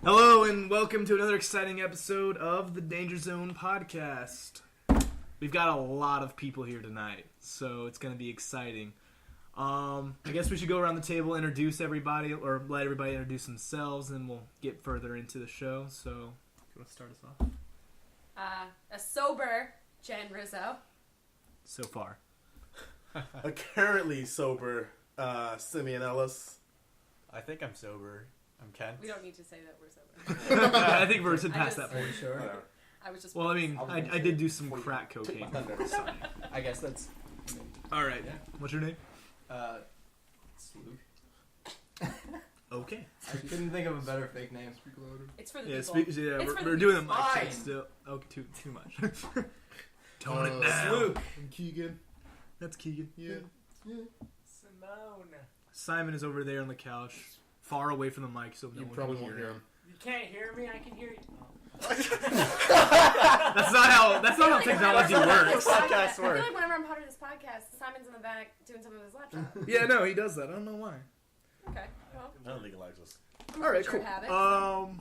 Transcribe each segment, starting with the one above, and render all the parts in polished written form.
Hello and welcome to another exciting episode of the DangerZone podcast. We've got a lot of people here tonight, so it's going to be exciting. I guess we should go around the table, introduce everybody, or let everybody introduce themselves, and we'll get further into the show. So, you want to start us off? A sober Jen Rizzo. So far. A currently sober Simeon Ellis. I think I'm sober. I'm Kent. We don't need to say that we're sober. I think we're past that point. Sure. I was just. Well, I mean, I did do some crack cocaine. I guess that's... Alright, Yeah. What's your name? It's Luke. Okay. I couldn't think of a better fake name. It's for the Yeah, people. we're the doing them people. like Fine. still. Okay, too much. Tone it down. Luke. And Keegan. That's Keegan. Yeah. Simone. Simon is over there on the couch, far away from the mic, so no You one probably can won't hear hear him. him. You can't hear me? I can hear you. That's not how technology works. Podcast I feel work. like whenever I'm part of this podcast, Simon's in the back doing something with his laptop. Yeah, no, he does that. I don't know why. Okay, well. I don't think he likes us. All right, Sure cool. habits.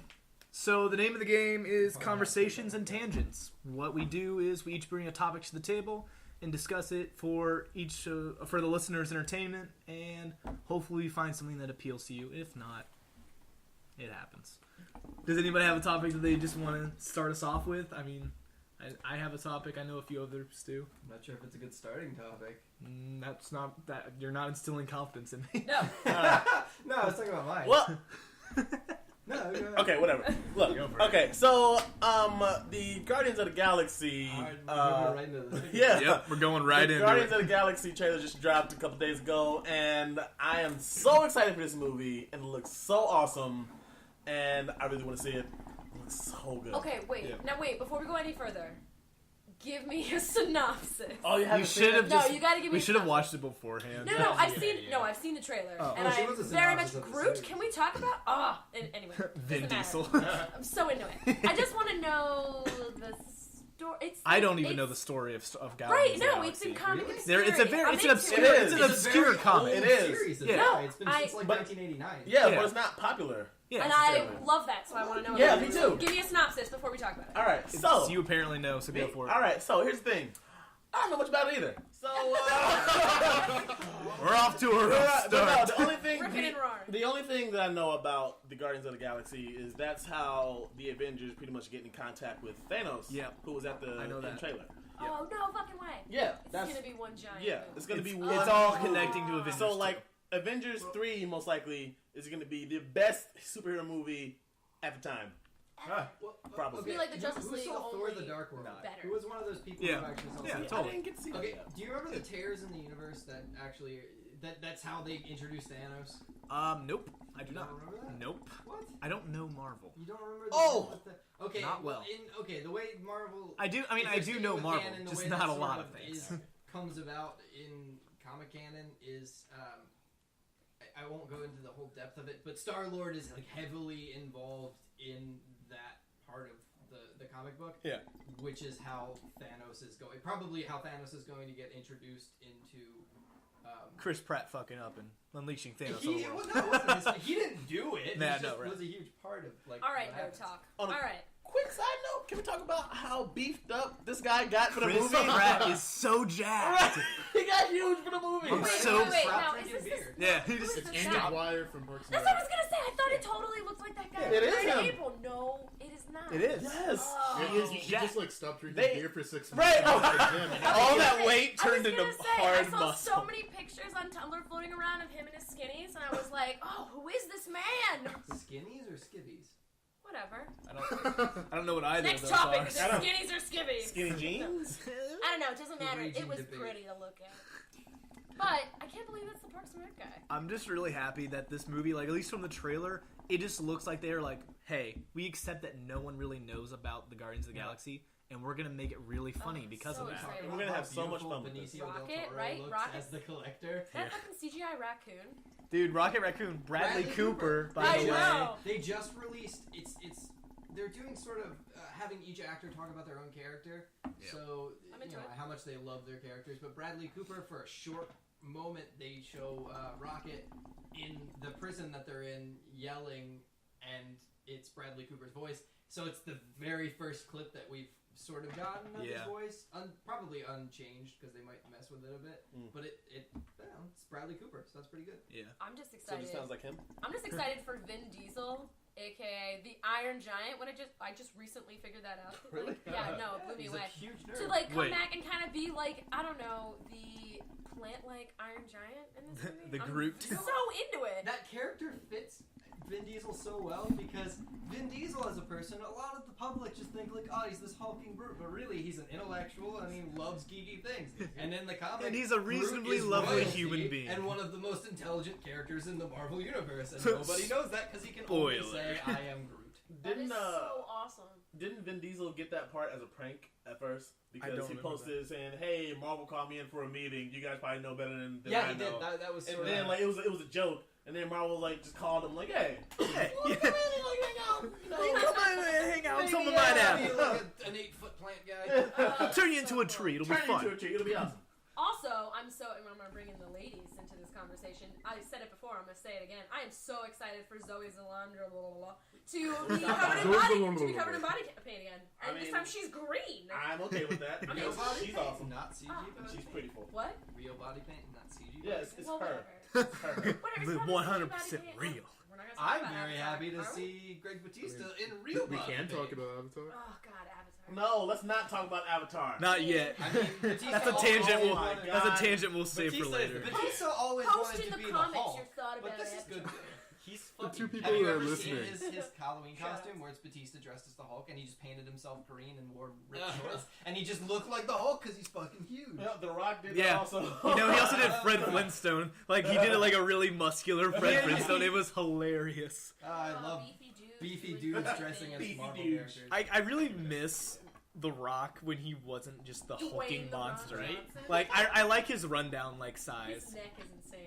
So the name of the game is Conversations and Tangents. What we do is we each bring a topic to the table and discuss it for each for the listeners' entertainment, and hopefully we find something that appeals to you. If not, it happens. Does anybody have a topic that they just want to start us off with? I mean, I have a topic. I know a few others do. I'm not sure if it's a good starting topic. That's not that. You're not instilling confidence in me. No. No, I was talking about mine. Well, No, go ahead. okay, whatever. Look, okay, so the Guardians of the Galaxy. We're moving right into this. Yeah. Yep, we're going right the into Guardians it. of the Galaxy trailer just dropped a couple days ago, and I am so excited for this movie, and it looks so awesome, and I really want to see it. It looks so good. Okay, wait. Yeah. Now wait, before we go any further, give me a synopsis. Oh, you You haven't seen should have it? No, just. you gotta give me We a should have synopsis. watched it beforehand. No, I've seen the trailer, Oh. and Oh, she I wants a very much synopsis of the Groot. series. Can we talk about? Anyway, Vin doesn't Diesel. matter. I'm so into it. I just want to know the story. I don't even know the story of Right? Guardians of the No, Galaxy. it's in comic Really? There, it's a very, I'm it's an into obscure, it. it's an It's a obscure very comic. old It is. Series of Yeah. that. No, It's been since like but- 1989. Yeah, Yeah. but it's not popular. Yeah, And I necessarily. love that, so I want to know. Yeah, about me it. too. Give me a synopsis before we talk about it. All right, so so you apparently know, so go for it. all right, so here's the thing. I don't know much about it either. So We're off to a rough but no, start. the only thing Ripping and roaring. the only thing that I know about the Guardians of the Galaxy is that's how the Avengers pretty much get in contact with Thanos. Yeah. Who was at the I know that. trailer. Oh no fucking way! Yeah, It's that's gonna be one giant. yeah. movie. It's gonna be It's one. all connecting to Avengers. So like Avengers 3 most likely is gonna be the best superhero movie at the time. Well, Probably. It'd be like the Justice who League, saw Thor: only The Dark World? better. Who was one of those people Yeah. who actually saw Yeah, it? totally. I didn't get to see that Okay, yet. do you remember the tears in the universe that actually that's how they introduced Thanos? Nope, I do You not. don't remember that? Nope, What? I don't know Marvel. You don't remember? Oh! Okay. Not well. The way Marvel. I do. I mean, I do know Marvel, Canon, the just way not that a sort lot of things. comes about in comic canon is I won't go into the whole depth of it, but Star-Lord is like heavily involved in that part of the comic book. Yeah. Which is how Thanos is going. Probably how Thanos is going to get introduced into. Chris Pratt fucking up and unleashing Thanos He, on the world. well, that wasn't his, he didn't do it. Nah, He no, just right. was a huge part of like. All right, what no happens. talk. On a All right. Quick side note: can we talk about how beefed up this guy got for the Chris movie? Pratt is so jacked. He got huge for the movie. I'm Wait, so wait, wait. proud Now, to is drink this a this? beer. Yeah, he Who just. is It's this Andy guy? Dwyer. from Parks and That's what I was gonna say. I thought it totally looked like that guy. Yeah, it is in him. April. No, it is not. It is. Yes. Oh. He is He jacked. just like stopped drinking They- beer for 6 Right. months. Like him. All that I weight was turned gonna into say, hard I saw muscle. so many pictures on Tumblr floating around of him and his skinnies, and I was like, oh, who is this man? Skinnies or skivvies? Whatever. I don't know what either Next of those topic: are. is it I don't- skinnies or skivvies? Skinny jeans. I don't know. It doesn't matter. It raging was debate. pretty to look at. But I can't believe that's the Parks and Rec guy. I'm just really happy that this movie, like at least from the trailer, it just looks like they're like, hey, we accept that no one really knows about the Guardians of the Galaxy, and we're gonna make it really funny because so of that. excited. We're gonna have so much fun with Benicio this. del Rocket, Toro right? looks Rocket. as the collector. That fucking CGI raccoon. Dude, Rocket Raccoon, Bradley Cooper, by I the way. know. They just released. They're doing sort of having each actor talk about their own character. Yeah. So I'm you into know it. how much they love their characters. But Bradley Cooper, for a short moment, they show Rocket in the prison that they're in yelling, and it's Bradley Cooper's voice. So it's the very first clip that we've sort of gotten of his voice, probably unchanged because they might mess with it a bit. But it's Bradley Cooper, so that's pretty good. Yeah. I'm just So it excited. just sounds like him. I'm just excited for Vin Diesel, aka the Iron Giant. I just recently figured that out. Really? Like, yeah, no, it blew me He's away. a huge nerd. To like come Wait. back and kind of be like, I don't know, the plant-like Iron Giant in this movie. The I'm Groot. so into it. That character fits Vin Diesel so well because Vin Diesel as a person, a lot of the public just think like, oh, he's this hulking brute, but really he's an intellectual and he loves geeky things. And in the comic, And he's a Groot reasonably is lovely royalty human being. and one of the most intelligent characters in the Marvel universe, and nobody knows that because he can only Spoiler. say, "I am Groot." That is so awesome. Didn't Vin Diesel get that part as a prank at first? I Because don't he remember posted saying, "Hey, Marvel called me in for a meeting. You guys probably know better than Yeah, I he did. know." That was And sort then of. like it was a joke, and then Marvel like just called him like, "Hey, Hey, like hang out, you know, come on, hang out, Maybe, some of my be app. like an 8-foot plant guy. I'll turn you into a tree. It'll be turn fun. into a tree. It'll be awesome." Also, I'm going to bring in the ladies into this conversation. I said it before, I'm going to say it again. I am so excited for Zoe Zalandra to be covered in body paint again. And this mean, time she's green. I'm okay with that. I mean, because body she's paint, awesome. not CG. And she's pretty cool. What? Real body paint, not CG. Yes, it's Well, her. whatever. It's her. Whatever, it's not a 100% CG body paint. real. We're not gonna talk I'm about very Avatar, happy to are we? see Greg Batista in real We body can paint. talk about Avatar. Oh, God, Avatar. No, let's not talk about Avatar. Not yet. I mean, Batista That's a always tangent. Oh We'll, my that's God. a tangent we'll save for Batista, later. Batista always Post wanted in to the be the comments Hulk. your thought about But this is Avatar. good. He's fucking. two people have you that are ever listening. seen his Halloween Shut costume up. where it's Batista dressed as the Hulk and he just painted himself green and wore ripped shorts and he just looked like the Hulk because he's fucking huge. Yeah, The Rock did Yeah. that also. You know, he also did Fred Flintstone. Like, he did it like a really muscular Fred Yeah. Flintstone. It was hilarious. I love beefy dudes dressing as Beefy Marvel dudes. characters. I really miss The Rock when he wasn't just the Dwayne hulking The Rock monster. Johnson. Like, I like his rundown, like, His size. neck is insane.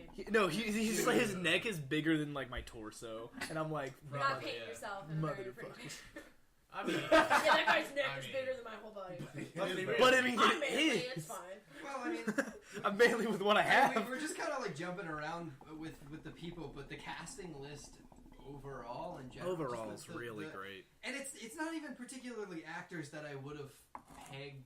He's like, his neck is bigger than, like, my torso. And I'm like, You're not painting yourself in a very Motherfucker. pretty picture. I mean, Yeah, that guy's neck I is mean- bigger than my whole body. But I mean, I'm it manly, is. it's fine. Well, I mean, I'm mainly with what I have. we're just kind of like jumping around with the people, but the casting list overall in general. Overall, just it's the- really the- great. And it's not even particularly actors that I would have pegged.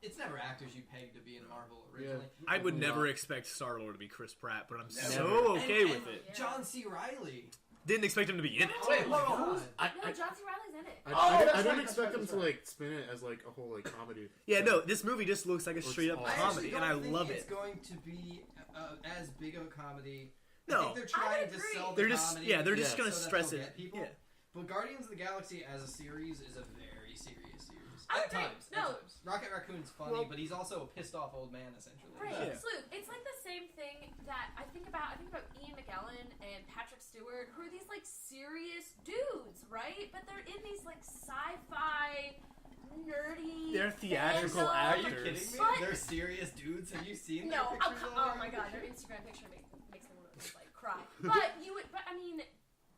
It's never actors you pegged to be in Marvel originally. I would Yeah. never expect Star-Lord to be Chris Pratt, but I'm Never. so okay And with it. Yeah. John C. Reilly. Didn't expect him to be in it. Wait, Oh my hold on. God. No, John C. Reilly's in it. Oh, that's I don't right, expect that's them to right. like spin it as like a whole like comedy. Yeah, no, this movie just looks like a Looks straight-up awesome. comedy, and I think love it's it. going to be as big of a comedy. I No. think they're trying to agree. sell the They're just, comedy. yeah, they're just Yeah. gonna so that stress they'll it. get people. Yeah. But Guardians of the Galaxy as a series is a very serious series. I At agree. times. No. At times. Rocket Raccoon's funny, Well- but he's also a pissed off old man essentially. Right, Yeah. Sloop. It's like the same thing that I think about Ian McKellen and Patrick Stewart, who are these like serious dudes, right? But they're in these like sci-fi, nerdy. They're theatrical fandom. Are you actors. kidding me? But- They're serious dudes. Have you seen No, their pictures oh online? my god, their Instagram picture makes me want to just like cry. But I mean,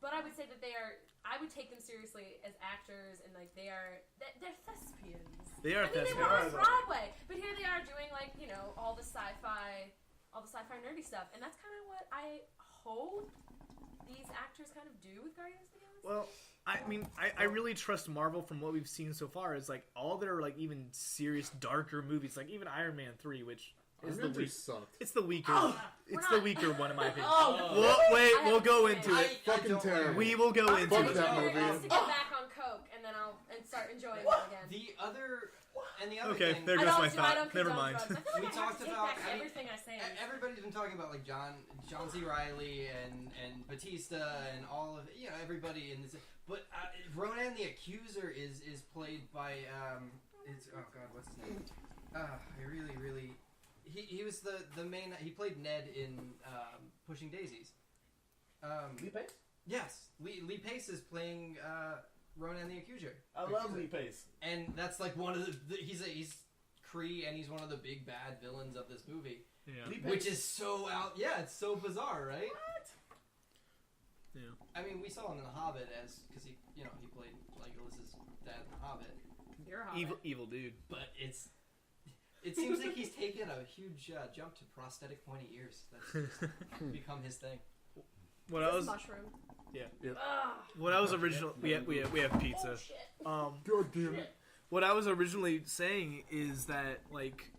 I would say that they are. I would take them seriously as actors, and like they're thespians. They are I mean, they thespians. were on Broadway, but here they are doing like all the sci-fi nerdy stuff, and that's kind of what I hope these actors kind of do with Guardians of the Galaxy. Well, I mean, I really trust Marvel from what we've seen so far. Is like all their like even serious darker movies, like even Iron Man 3, which is the Iron Man 3 weak. sucked. It's the weaker. We're It's not- the weaker one in my opinion. Oh, We'll go into it. Fucking don't terrible. like We will go I'm into Fuck ready it. that for movie. us to get back on coke, and then I'll start enjoying them again. The other Okay, thing. there I goes don't my do- I thought. don't Never condone mind. drugs. I feel like We I have talked to take about- back I mean, everything I say. Everybody's been talking about like John C. Reilly and Batista and all of everybody in this. But Ronan the Accuser is played by it's oh god what's his name? I really he was the main. He played Ned in Pushing Daisies. Lee Pace? Yes, Lee Pace is playing Ronan the Accuser. I love Lee Pace. And that's like one of he's Kree, and he's one of the big bad villains of this movie. Yeah. Lee Pace. Which is so out. Yeah, it's so bizarre, right? What? Yeah. I mean, we saw him in The Hobbit because he played Legolas's dad in The Hobbit. You're a hobbit. Evil dude. But it seems like he's taken a huge jump to prosthetic pointy ears. That's just become his thing. When I was mushroom. Ah. when I was original, we have pizza. Oh, shit. God damn it. What I was originally saying is that like,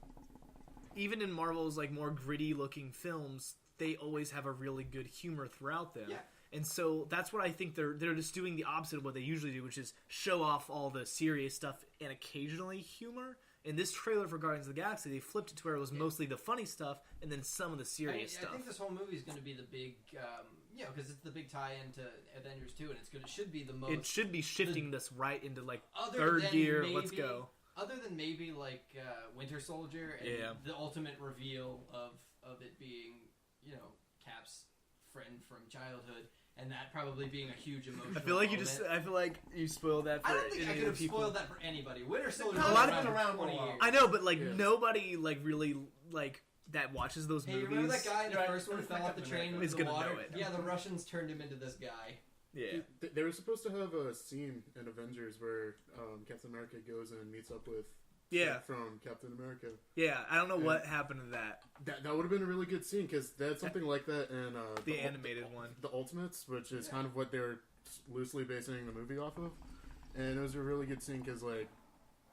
even in Marvel's like more gritty looking films, they always have a really good humor throughout them. Yeah. And so that's what I think they're just doing the opposite of what they usually do, which is show off all the serious stuff and occasionally humor. In this trailer for Guardians of the Galaxy, they flipped it to where it was mostly the funny stuff and then some of the serious stuff. I think this whole movie is going to be the big, because it's the big tie-in to Avengers 2, and it should be the most. It should be shifting this right into like other third than gear. maybe- Let's go. Other than maybe like Winter Soldier and Yeah. the ultimate reveal of it being, Cap's friend from childhood, and that probably being a huge emotional. I feel like you spoiled that for I don't think I any could of have the people. spoiled that for anybody. Winter Soldier A has lot been of been around for a 20 while. years. I know, but like Yeah. nobody like really like that watches those Hey, movies. remember that guy in the Right. first one who fell off the train He's with the gonna water? know it. Yeah, the Russians turned him into this guy. Yeah. They were supposed to have a scene in Avengers where Captain America goes and meets up with Yeah. from Captain America. Yeah, I don't know Yeah. what happened to that. That would have been a really good scene because they had something like that in The animated one. The Ultimates, which is kind of what they were loosely basing the movie off of. And it was a really good scene because like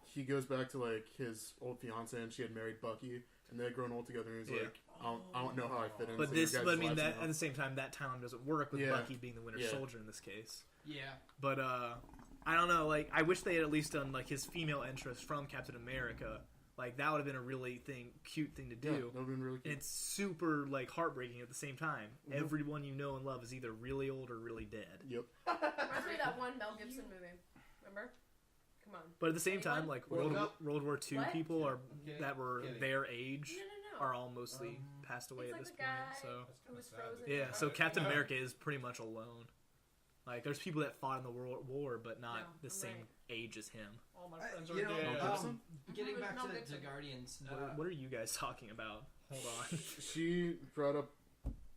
he goes back to like his old fiance and she had married Bucky and they had grown old together and he's Yeah. like, I don't know how I fit in. But I mean, that at the same time, that timeline doesn't work with Yeah. Bucky being the Winter Yeah. Soldier in this case. Yeah. But I don't know. Like, I wish they had at least done like his female interest from Captain America. Like that would have been a really cute thing to do. Yeah, that would have been really And cool. it's super like heartbreaking at the same time. Mhm. Everyone you know and love is either really old or really dead. Yep. Reminds me of that one Mel Gibson movie. Remember? Come on. But at the same time, Anyone? like World World War II What? people are Okay. that were Okay. their age No. are all mostly passed away It's at like this the point. guy So who was frozen. yeah, so Captain America is pretty much alone. Like there's people that fought in the World War, but not No, the I'm same right. age as him. All my I- friends you are know, dead. getting Mel back to Gibson. Guardians. What are you guys talking about? Hold on. She brought up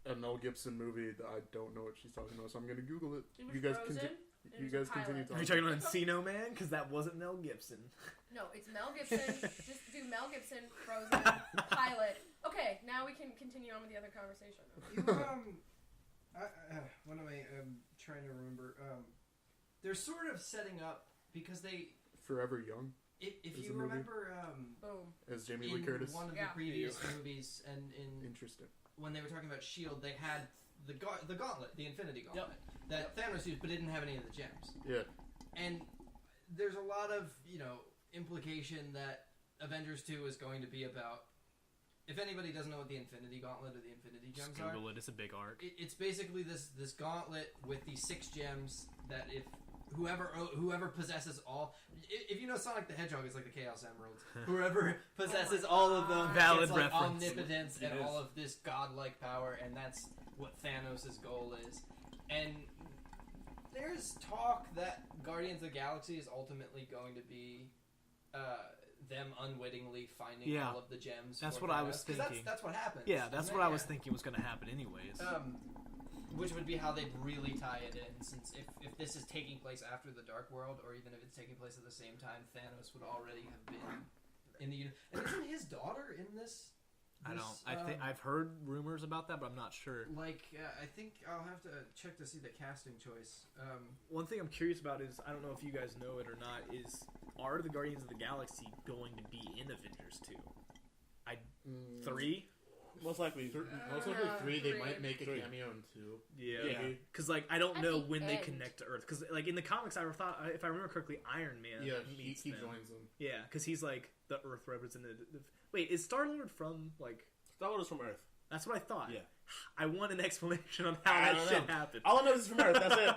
a Mel Gibson movie that I don't know what she's talking about, so I'm gonna Google it. He was You guys frozen. continue. and You he was guys a continue pilot. Are you talking about Encino Man? Because that wasn't Mel Gibson. No, it's Mel Gibson. Just do Mel Gibson, Frozen, pilot. Okay, now we can continue on with the other conversation. What am I trying to remember? They're sort of setting up because they, Forever Young if Is you the movie? remember, Boom. as Jamie Lee in Curtis. one of Yeah. the previous movies, and in Interesting. when they were talking about Shield, they had the gauntlet, the Infinity Gauntlet, that Thanos used, but it didn't have any of the gems. Yeah. And there's a lot of implication that Avengers 2 is going to be about. If anybody doesn't know what the Infinity Gauntlet or the Infinity Gems Just are, Google it. It's a big arc. it's basically this gauntlet with these 6 gems that if whoever possesses all, if you know Sonic the Hedgehog is like the Chaos Emeralds, whoever possesses all of them Valid gets like reference. omnipotence and It is. all of this godlike power, and that's what Thanos' goal is. And there's talk that Guardians of the Galaxy is ultimately going to be them unwittingly finding Yeah. all of the gems. That's for what I Thanos, was 'cause thinking. That's what happens. Yeah, that's isn't what it? I was Yeah. thinking was going to happen anyways. Which would be how they'd really tie it in, since if this is taking place after the Dark World, or even if it's taking place at the same time, Thanos would already have been in the universe. And isn't his daughter in this? I don't. I think I've heard rumors about that, but I'm not sure. I think I'll have to check to see the casting choice. One thing I'm curious about is I don't know if you guys know it or not. Is are the Guardians of the Galaxy going to be in Avengers 2? 3? Most likely. Most likely 3. They three. might make a Three. cameo in 2. Yeah. Because like I don't At know the when they end. connect to Earth. Because like in the comics, I thought if I remember correctly, Iron Man Yeah, meets he them. joins them. Yeah, because he's like the Earth representative. Wait, is Star Lord from like? Star Wars is from Earth. That's what I thought. Yeah. I want an explanation on how I that don't shit know. happened. All I know is it's from Earth. That's it.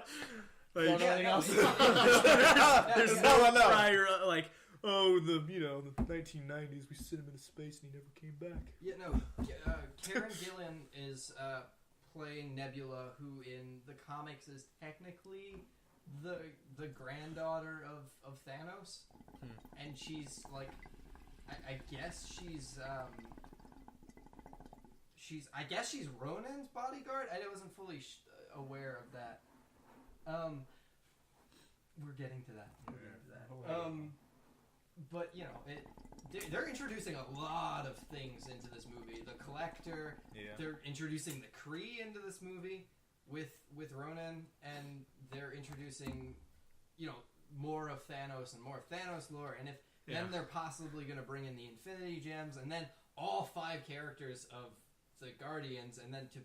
Like, Don't know anything else. there's That's no all I know. prior like the 1990s we sent him into space and he never came back. Yeah, no. Karen Gillan is playing Nebula, who in the comics is technically the granddaughter of Thanos, and she's like, I guess she's Ronan's bodyguard. I wasn't fully aware of that. We're getting to that. But you know, they're introducing a lot of things into this movie. The Collector. Yeah. They're introducing the Kree into this movie with Ronan, and they're introducing, you know, more of Thanos and more of Thanos lore. And then they're possibly going to bring in the Infinity Gems, and then all 5 characters of the Guardians, and then to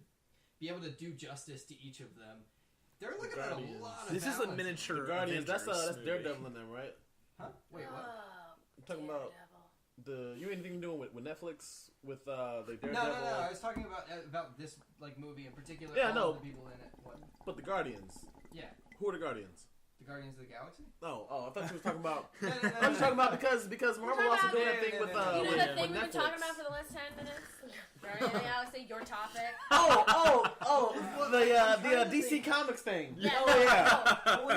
be able to do justice to each of them. They're looking at a lot of This is a balance. miniature The Guardians. That's Avengers movie. Daredevil in them, right? Huh? Wait, what? I'm talking about you anything doing with Netflix with the Daredevil? No. I was talking about this like movie in particular. Yeah, all no. of the people in it. What? But the Guardians. Yeah, Who are the Guardians? the Guardians of the Galaxy. Oh, I thought you were talking about. No. I was talking about because Marvel also doing that thing with You know with the thing we've been Netflix. talking about for the last 10 minutes? Guardians of the Galaxy, your topic. The DC Comics thing. Yeah. Oh yeah. No,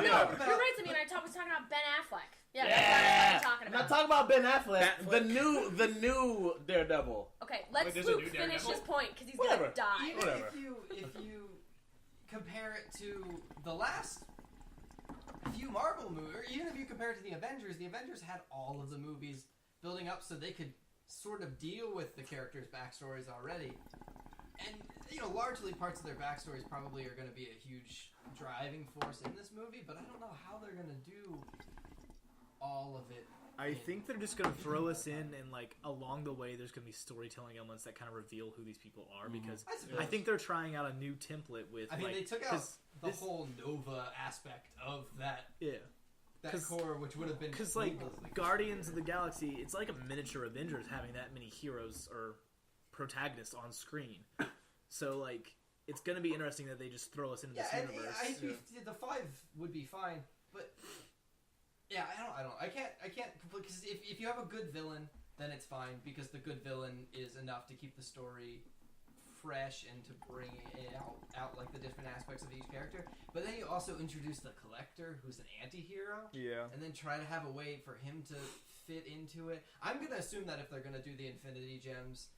you're right, Sammy, and I was talking about Ben Affleck. Yeah, that's what I'm talking I'm about. not talking about Ben Affleck. The new Daredevil. Okay, let's Wait, there's a Luke new finish Daredevil? his point, because he's Whatever. gonna die. Even Whatever. if you compare it to the last few Marvel movies, or even if you compare it to the Avengers had all of the movies building up so they could sort of deal with the characters' backstories already. And, you know, largely parts of their backstories probably are going to be a huge driving force in this movie, but I don't know how they're going to do all of it. I think they're just going to throw us in, and like along the way, there's going to be storytelling elements that kind of reveal who these people are. Because I suppose. I think they're trying out a new template with. I mean, like, they took out 'cause the whole Nova aspect of that Yeah, core, which would have been because like needlessly Guardians of the Galaxy, it's like a miniature Avengers having that many heroes or protagonists on screen. So like, it's going to be interesting that they just throw us into this and universe. the 5 would be fine, but yeah, I can't because if you have a good villain, then it's fine because the good villain is enough to keep the story fresh and to bring out like the different aspects of each character. But then you also introduce the Collector, who's an anti-hero, Yeah. and then try to have a way for him to fit into it. I'm gonna assume that if they're gonna do the Infinity Gems,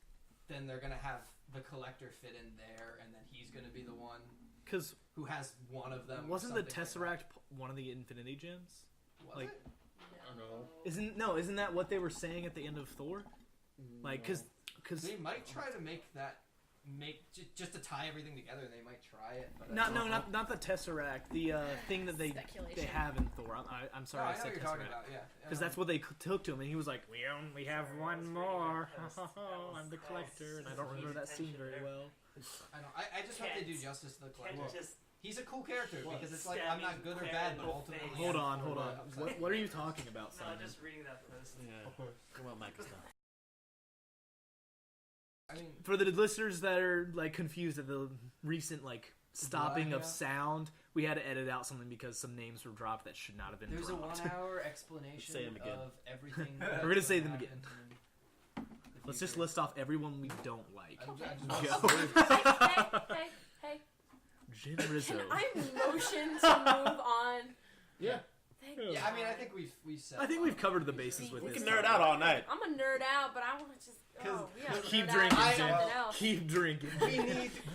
then they're gonna have the Collector fit in there, and then he's gonna be the one Because who has one of them. wasn't the something like Tesseract one of the Infinity Gems? that. Was like- it? Isn't that what they were saying at the end of Thor? Like, because They might try to make just to tie everything together. They might try it. But not the Tesseract, the thing that they Speculation. have in Thor. I'm No, sorry, I I know said what you're talking Tesseract. about. Yeah, Because that's what they took to him, and he was like, "We only have one more. I'm the Collector," and I don't remember that scene very well. I know. I just hope they do justice to the Collector. Can't just He's a cool character because it's like I'm not good or bad, but ultimately. Hold on. upside. What are you talking about, no, Simon? just reading that post. Yeah. Come on, Mike. I mean, For the listeners that are like confused at the recent like stopping of Yeah. sound, we had to edit out something because some names were dropped that should not have been there's a dropped. 1 hour explanation Say 'em again. of everything. We're gonna say them that again. happened in the Let's just future. list off everyone we don't like. I Go. Hey. Jim Rizzo. Can I motion to move on? Yeah. Thank Yeah, I mean, I think we've said. I think we've covered the bases with We this. can nerd out all night. I'm a nerd out, but I want to just Keep nerd out drinking, on Jim. something else. Keep drinking.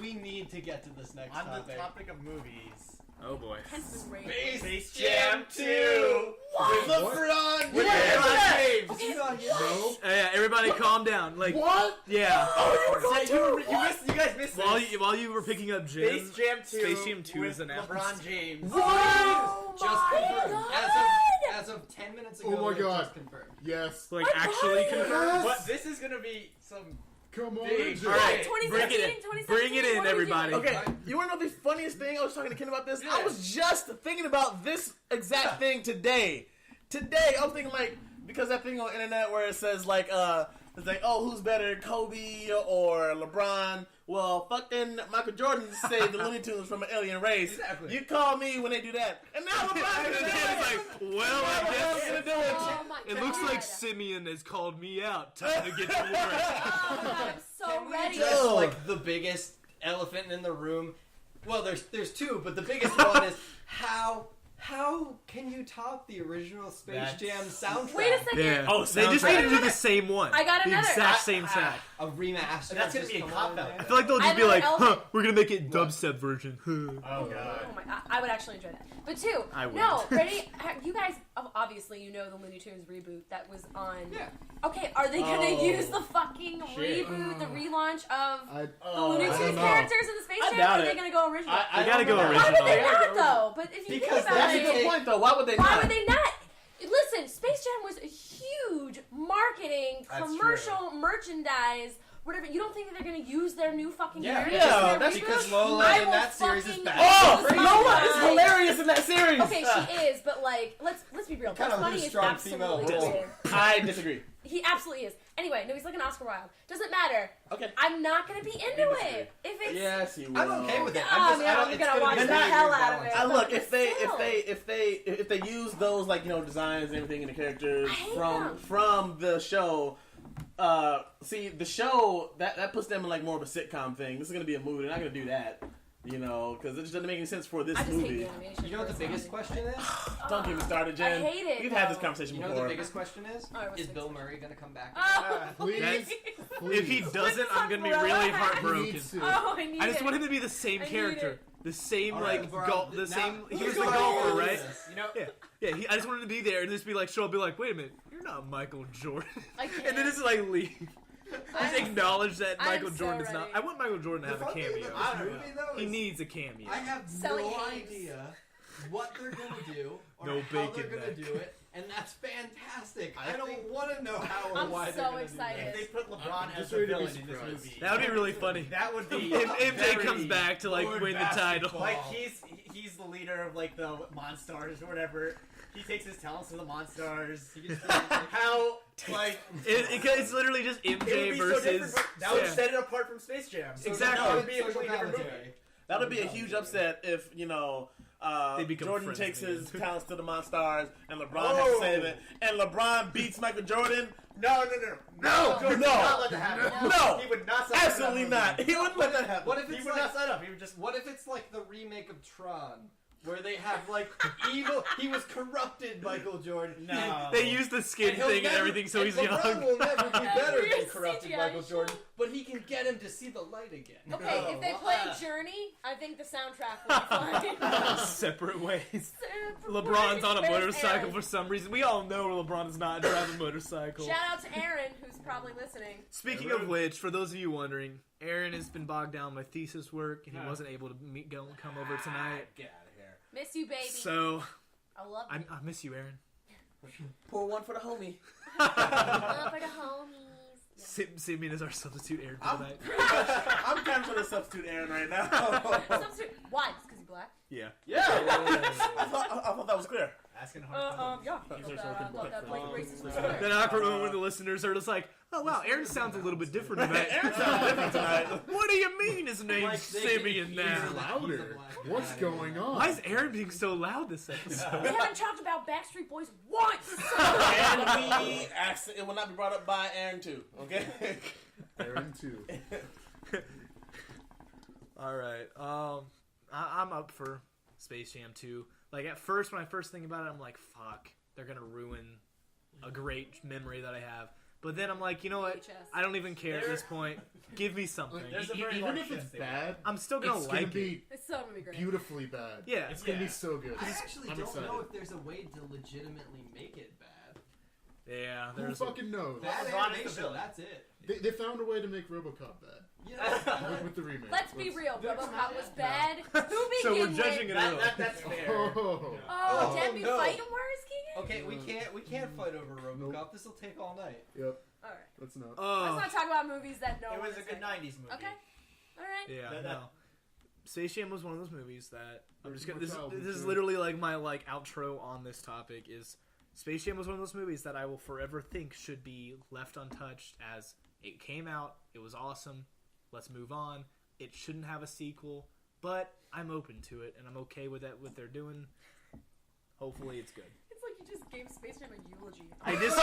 we need to get to this next On topic. the topic of movies, Oh boy. Kent's been raving. Space Jam 2! What? LeBron With James! LeBron James! Okay, Yeah, everybody calm down. Like, What? yeah. You guys missed this. While you were picking up Jim, Space Jam 2, Space Jam 2 with is announced. LeBron James. Oh Just my confirmed. God! As of 10 minutes Oh ago, my it God. just confirmed. Yes. like My actually God. confirmed. But this is gonna be some Come on, big. Jim. All right, 2017, bring it in. 2017, Bring it in, what are we everybody. doing? Okay, you want to know the funniest thing? I was talking to Ken about this. I Yeah. was just thinking about this exact thing today. Today, I was thinking like because that thing on the internet where it says like it's like, oh, who's better, Kobe or LeBron? Well, fucking Michael Jordan saved the Looney Tunes from an alien race. Exactly. You call me when they do that, and now LeBron's And gonna then do it's it. like, well, I guess gonna do it. Oh my it looks like God. Simeon has called me out. Time to get to work. Oh my God, I'm so Can we ready. address Yo. like the biggest elephant in the room? Well, there's two, but the biggest one is how How can you top the original Space That's- Jam soundtrack? Wait a second. Yeah. Oh, they just need to do the same one. I got the another. exact same track. A remaster. That's gonna just be a come cop on out. there? I feel like they'll just be Another like, element. we're gonna make it dubstep version. Oh god. Oh my! I would actually enjoy that. But two, I would. no, ready? You guys, obviously, you know the Looney Tunes reboot that was on. Yeah. Okay, are they gonna Oh. use the fucking Shit. reboot, the relaunch of I the Looney I Tunes don't know. characters in the Space I Jam? doubt Or are they it. gonna go original? I They gotta don't go know. original. Why would they Yeah. not though? But if you Because think about That's a it, good point, though. Why would they why not? would they not? Listen, Space Jam was a huge marketing, That's commercial, merchandise, whatever. You don't think that they're gonna use their new fucking Yeah. characters? Yeah, in their that's reboot? because Lola I in will that series is fucking bad. Oh, lose my Lola is mind. hilarious in that series. Okay, she is, but like, let's be real. Kinda Bugs Bunny lose is strong female absolutely role. weird. I disagree. He absolutely is. Anyway, no, he's like an Oscar Wilde. Doesn't matter. Okay. I'm not gonna be into it if it's. Yes, you will. I'm okay with it. Oh, I'm man, I'm it's gonna watch be the very hell good out of balance. it. I look But still. if they use those like designs and everything in the characters I hate from them. from the show. See the show that puts them in like more of a sitcom thing. This is gonna be a movie. They're not gonna do that, because it just doesn't make any sense for this I just hate movie. the animation. You know what the biggest question is? Don't get me started, Jen. I hate it, We've had though. this conversation You know what before. the biggest question is? Oh, what's Is the- Bill Murray gonna come back? Oh, Please. please. If he Please. doesn't, I'm gonna be Umbrella. really He heartbroken. needs to. Oh, I need I just it. want him to be the same I need character, it. the same All right, like LeBron, the now- same. He Look was at the what golfer, it right? is. You know, Yeah. I just wanted to be there and just be like, show up, be like, wait a minute, you're not Michael Jordan, I can't. and then just like leave. Just I'm- acknowledge that I'm Michael so Jordan is not. ready. I want Michael Jordan to The have a fun thing cameo. about I this don't movie, though, He is needs a cameo. I have Selling no Hayes. idea what they're gonna do or No how bacon they're gonna neck. do it, and that's fantastic. I I don't think- want to know how or I'm why so they're gonna excited. if they put LeBron I'm as just the ready to be villain in this surprised. movie, That would be really funny. that would be If MJ very comes back to like Lord win the basketball. title. like he's the leader of like the Monstars or whatever. He takes his talents to the Monstars. do. How like It's literally just it would MJ be so different. versus. From, that would yeah. set it apart from Space Jam. So Exactly. That would be a Social completely different movie. commentary. That would be a huge upset if They become Jordan friends takes in the his end. talents to the Monstars and LeBron has to save it, and LeBron beats Michael Jordan. No. No, Jordan no. would not let that happen. No. He would not sign up for Absolutely that not. movie. He wouldn't let that happen. What if He it's would like not sign up. He would just. What if it's like the remake of Tron, where they have like evil? He was corrupted, Michael Jordan. No. They use the skin he'll thing and never- everything, so he's LeBron young. will never be better Weird than corrupted CGI Michael show. Jordan, but he can get him to see the light again. Okay, if they Oh, play wow. Journey, I think the soundtrack will be fine. Separate ways. Separate LeBron's on a ways. Where's motorcycle Aaron? for some reason. We all know LeBron does not drive a motorcycle. Shout out to Aaron, who's probably listening. Speaking of which, for those of you wondering, Aaron has been bogged down by thesis work and he wasn't able to come over tonight. Get out of here. Miss you, baby. So I love you. I miss you, Aaron. Pour one for the homie. Love for the homies. Simeon is our substitute Aaron for I'm, tonight. I'm kind of trying to substitute Aaron right now. Substitute. Why? Just because he's black? Yeah. Yeah, I thought that was clear. Asking hard. Yeah. These are I something thought that black like friends. racist was clear. Then awkward moment when the listeners are just like, oh wow, Aaron sounds a little bit different tonight. Aaron sounds different tonight. What do you mean his name's Like, they can Simeon hear now? that. Louder. What's going on? Why is Aaron being so loud this episode? We haven't talked about Backstreet Boys once. And it will not be brought up by Aaron too. Okay. Aaron too. All right. I'm up for Space Jam 2. Like at first, when I first think about it, I'm like, fuck, they're gonna ruin a great memory that I have. But then I'm like, you know what? VHS. I don't even care at this point. Give me something. There's a very Even large if chance it's they will. bad, I'm still gonna it's gonna like it. be It's so gonna be great. beautifully bad. Yeah. It's gonna Yeah. be so good. I actually I'm don't excited. know if there's a way to legitimately make it bad. Yeah. Who There's. fucking knows? Bad LeBron is the animation, villain. that's it. They found a way to make RoboCop bad Yeah. with the remake. Let's be real. There's RoboCop not- was bad. Who So we're begin judging with? it early. That's fair. Oh. Oh, Oh, Dad, be no. fighting worse, Keegan? Okay, we can't fight over RoboCop. This will take all night. Yep. All right. Let's not. Let's Oh. not talk about movies that no It one was a has good seen. 90s movie. Okay. All right. Yeah. That- No. Space Jam was one of those movies that I'm just gonna. This Childhood, is too. literally like my outro on this topic. Is Space Jam was one of those movies that I will forever think should be left untouched. As it came out, it was awesome. Let's move on. It shouldn't have a sequel, but I'm open to it and I'm okay with that. What they're doing. Hopefully, it's good. It's like you just gave Space Jam a eulogy. I just.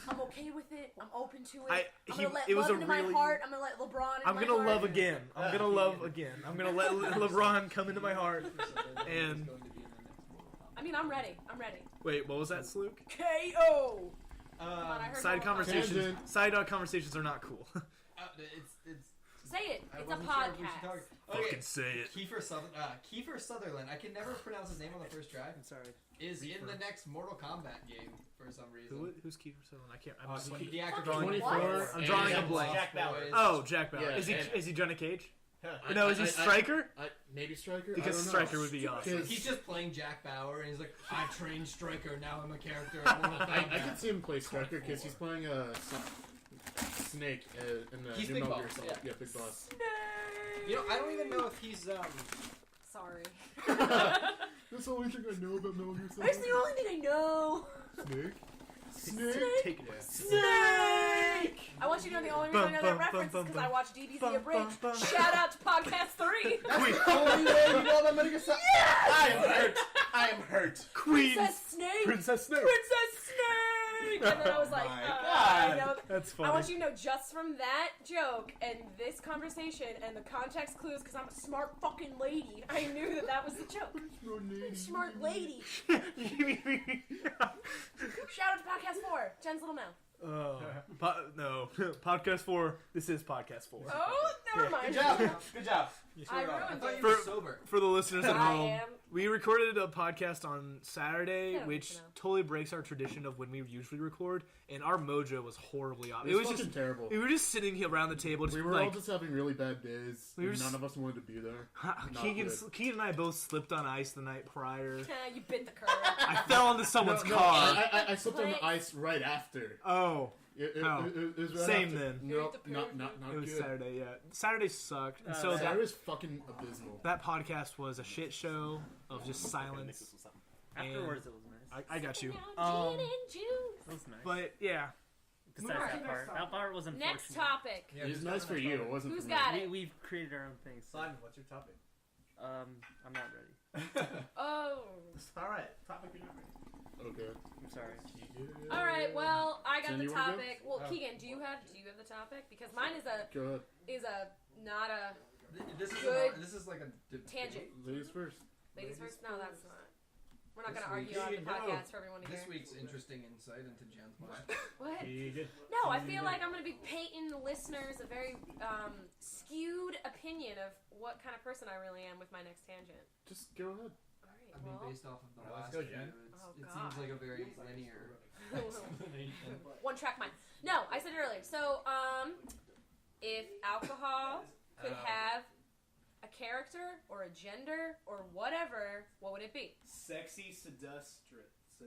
I'm okay with it. I'm open to it. I'm he- gonna let it was love a into really- my heart. I'm gonna let LeBron into I'm my gonna heart. love again. I'm gonna love again. I'm gonna let LeBron come into my heart. And I mean, I'm ready. I'm ready. Wait, what was that, Slook? KO. Come on, I heard Side more conversations. Tangent. Side conversations are not cool. It's. Say it. I It's a wasn't sure if we should podcast. talk- Fucking say it. Kiefer Sutherland. I can never pronounce his name on the first try. I'm sorry. Is in the next Mortal Kombat game for some reason. Who's Kiefer Sutherland? I can't. I'm just He- like, the actor Fucking from- what? I'm drawing a and blank. Jack Bauer. Boys. Oh, Jack Bauer. Yeah, is he Johnny Cage? I- No, is he I- Stryker? Maybe Striker? Because I don't know. Stryker would be awesome. 'Cause He's just playing Jack Bauer, and he's like, "I trained Stryker. Now I'm a character." in Mortal I Kombat." could see him play Striker because he's playing a Snake in the He's new Big Metal Boss, Gear Solid. yeah. Yeah, Big Boss. You know, I don't even know if he's Sorry. That's the only thing I know about Metal Gear Solid. That's the only thing I know. Snake? Take it. Snake! I want you to know the only reason I know that reference is because I watched DBZ Abridged. Shout out to Podcast 3. That's the only way you know about Metal Gear Solid. I am hurt. I am hurt. Queen. Princess Snake! Princess Snake. Princess Snake! And then I was like, my I God. know. That's I want funny. you to know just from that joke and this conversation and the context clues, because I'm a smart fucking lady, I knew that that was the joke. Smart lady. Shout out to Podcast 4, Jen's little mouth. No. Podcast 4. This is Podcast 4. Oh, never mind. Good job. Good job. I I ruined thought it. you were sober. For the listeners at I home, am. we recorded a podcast on Saturday, Yeah, which you know. totally breaks our tradition of when we usually record, and our mojo was horribly off. It was fucking terrible. We were just sitting here around the table, just We were like all just having really bad days. We were and s- none of us wanted to be there. Not Keegan good. and I both slipped on ice the night prior. You bit the curve. I fell into someone's No, car. I slipped on the ice right after. Oh, It Oh. was right Same after. then. No, the not it was good. Saturday. Yeah, Saturday sucked, and so Saturday that was fucking abysmal. that podcast was a shit show of just silence. Afterwards, it was nice. I got you. Gin and juice. It was nice. But yeah, Besides that part. That part was unfortunate. Next topic. Yeah, It was just nice for you. It wasn't Who's for me. got it? We've created our own things. So, Simon, what's your topic? I'm not ready. Oh. All right. Topic you're not ready. Okay. I'm sorry. All right. Well, I got Jen, the you wanna go? topic. Well, Keegan, do you have the topic? Because mine is Go not a This is Good. this is like a tangent. ahead. Ladies first. Ladies first. No, that's not. We're not This going to week- argue on the No. podcast for everyone to This hear. week's interesting insight into Jen's mind. What? Keegan. No, I feel like I'm going to be painting the listeners a very skewed opinion of what kind of person I really am with my next tangent. Just go ahead. All right. I mean, Well, based off of the Alright, let's last go, few, Jen. Oh, it God. seems like a very linear. one track mind. No, I said it earlier. So, if alcohol could have a character or a gender or whatever, what would it be? Sexy seductress.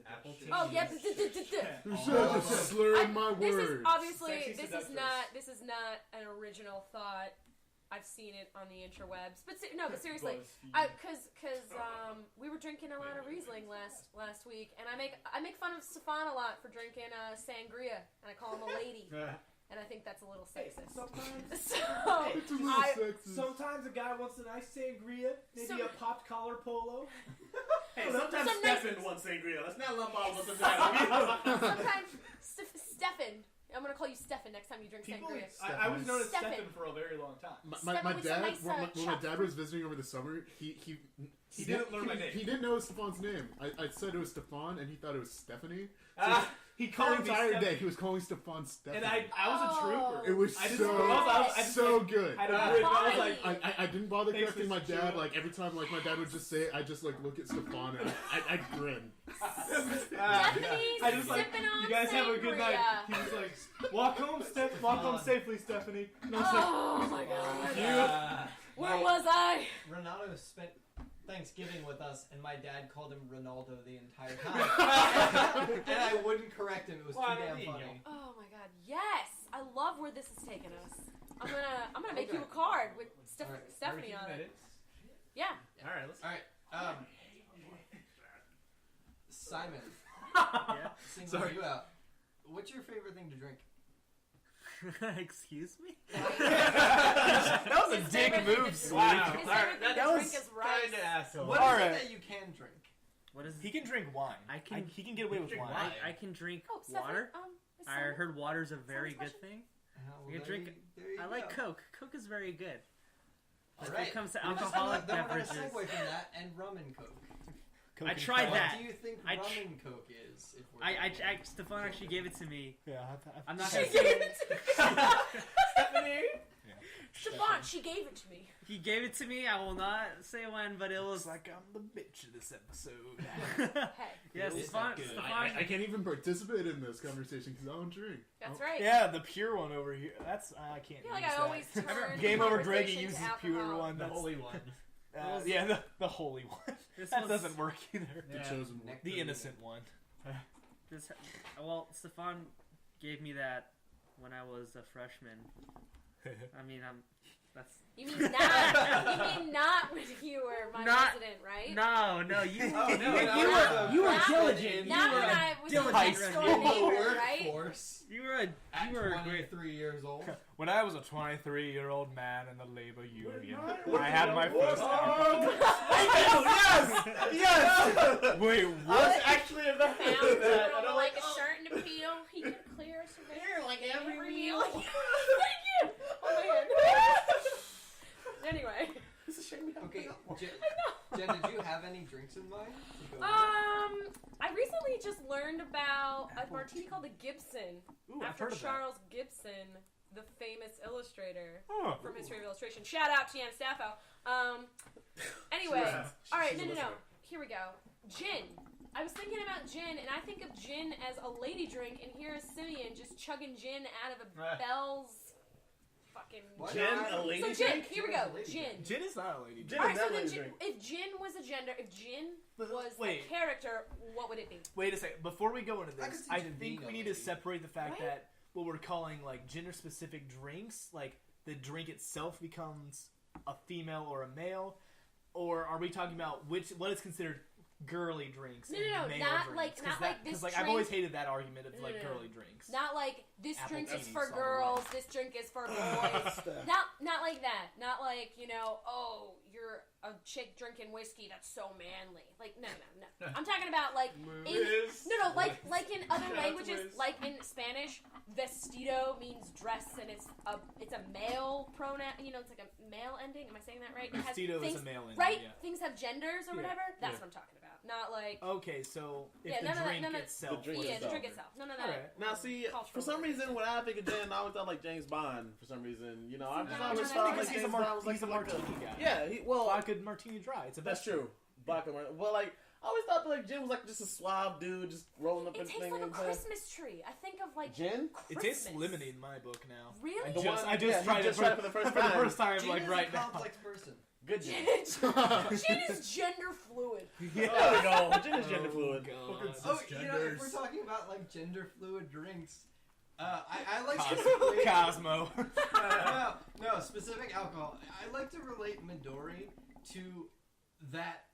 Apple tea. Oh, yeah. You said just slurring my This is words. obviously Sexy this is not an original thought. I've seen it on the interwebs, but but seriously, because we were drinking a lot of Riesling last week, and I make fun of Stefan a lot for drinking sangria, and I call him a lady, and I think that's a little sexist. Sometimes, So It's a little I- sexist. sometimes a guy wants a nice sangria, maybe So- a popped collar polo. Hey, sometimes Some nice- Stefan wants sangria. Let's not lump all of us in that. sometimes Stefan, I'm gonna call you Stefan next time you drink People, sangria. I was known as Stefan. Stefan for a very long time. My Stefan with some dad, nice, when my chopped dad was visiting over the summer, he didn't learn my name. He didn't know Stefan's name. I said it was Stefan, and he thought it was Stephanie. He The called me entire Stefan, day, he was calling Stefan Stephanie. and I was a trooper. It was I just- so I just, so like, good. had a grin, and I was Funny. like, I didn't bother Thanks, correcting my Mr. dad. Joe. Like every time, like my dad would just say it, I just like look at Stefan and I grin. Stephanie's I just like, sipping on you guys have a good night. sangria. He was like, walk home, walk home safely, Stephanie. And I was like, Oh my god. Where was I? Renato spent Thanksgiving with us, and my dad called him Ronaldo the entire time. And I wouldn't correct him. It was too damn funny. Oh my god. Yes. I love where this is taking us. I'm gonna make you a card with Stephanie on it. Yeah. all right, let's. All right, Simon. Yeah. Single Sorry. you out. What's your favorite thing to drink? Excuse me? that was a His dick favorite move, thing to Sleek. drink- Wow. His All right, favorite thing that to was drink is rice. Kinda asshole. What is Alright. it that you can drink? What is He can drink wine. I can- He can get away with drink wine. wine. I can drink Oh, Stephanie. water. Is I someone- heard water's a very Someone's good thing. Well, You can drink- there you I like go. Coke. Coke is very good. All When right. it comes to We're just alcoholic gonna- then we're beverages, gonna segue from that and rum and Coke. I tried What that. do you think I rum tr- and Coke is? If we're Stefan actually gave it to me. Yeah, I'm not She gonna gave say it to me. Stephanie. Stefan, she gave it to me. he gave it to me. I will not say when, but it was like I'm the bitch of this episode. Hey, yes, It's Stefan. not good. Stefan I can't even participate in this conversation because I don't drink. that's right. Yeah, the pure one over here. That's I can't. I feel like use I that. always turn Game Over conversation Greggy to uses alcohol. pure one. The That's, holy one. yeah, the holy one. This That was- doesn't work either. The Yeah. chosen one. The innocent one. Stefan gave me that when I was a freshman. I mean, that's You mean not when you were my Not- resident, right? no, you. Oh, no, You were Not- diligent. Not were when a I was diligent a next door resident. neighbor, right? workforce You were a at you were a great. 23 years old. When I was a 23-year-old man in the labor union, I had my first. Yes. Wait, I was what? actually in the Found that. And I'm like like, a certain appeal. He could clear us from here, like every meal. meal. Thank you. Oh man. Anyway. It's a shame we haven't Okay, put up Jen, Jen, did you have any drinks in mind? to go with? I recently just learned about a martini called the Gibson Ooh, I've after heard of that. Charles Gibson, the famous illustrator Oh. from History of Illustration. Shout out to Jan Staffo. Anyway, all right, no. Here we go. Gin. I was thinking about gin, and I think of gin as a lady drink, and here is Simeon just chugging gin out of a Bell's fucking What? Gin, a lady So gin, drink? here we Gin is go. a lady Gin. drink. Gin is not a lady. Gin All is right, so not a then lady drink. if gin was a gender, if gin was Wait. a character, what would it be? Wait a second. Before we go into I could this, see I gin think being we a need to lady. separate the fact Right? that what we're calling like gender-specific drinks, like the drink itself becomes a female or a male, or are we talking about what is considered girly drinks? No, and no, male not drinks? like- 'Cause not that- like this 'cause, like drink- I've always hated that argument of No, like no, no. girly drinks. Not like this Apple drink is teas for all the girls, way. this drink is for boys. not like that. Not like, oh, you're a chick drinking whiskey that's so manly. Like no. I'm talking about like like in other languages, like in Spanish, vestido means dress and it's a male pronoun, it's like a male ending. Am I saying that right? It has Vestido is things, a male ending, right? yeah. Things have genders or Yeah, whatever. That's yeah. what I'm talking about. Not like Okay, so if Yeah, the none of that- drink none of- itself, The drink the itself. drink itself. No. Alright. Now, see, Cultural for some reference. reason, when I think of gin, I always thought like James Bond. For some reason, I just No, always no, thought no, like no, he's James a Bond was he's a like martini guy. Yeah, vodka martini dry. It's a that's true. Vodka, well, like I always thought that like gin was like just a suave dude just rolling up it and tastes thing like a and stuff. Christmas tree. I think of like Gin? It tastes Christmas. lemonade in my book now. Really? The I one- just yeah, he tried just it tried it for the first for the time. first time, Gin like is right a now. complex person. Good gin. Gin is gender fluid. There we go. Gin is gender fluid. God. Oh, if we're talking about like gender fluid drinks, I like to relate. Cosmo. no, specific alcohol. I like to relate Midori to that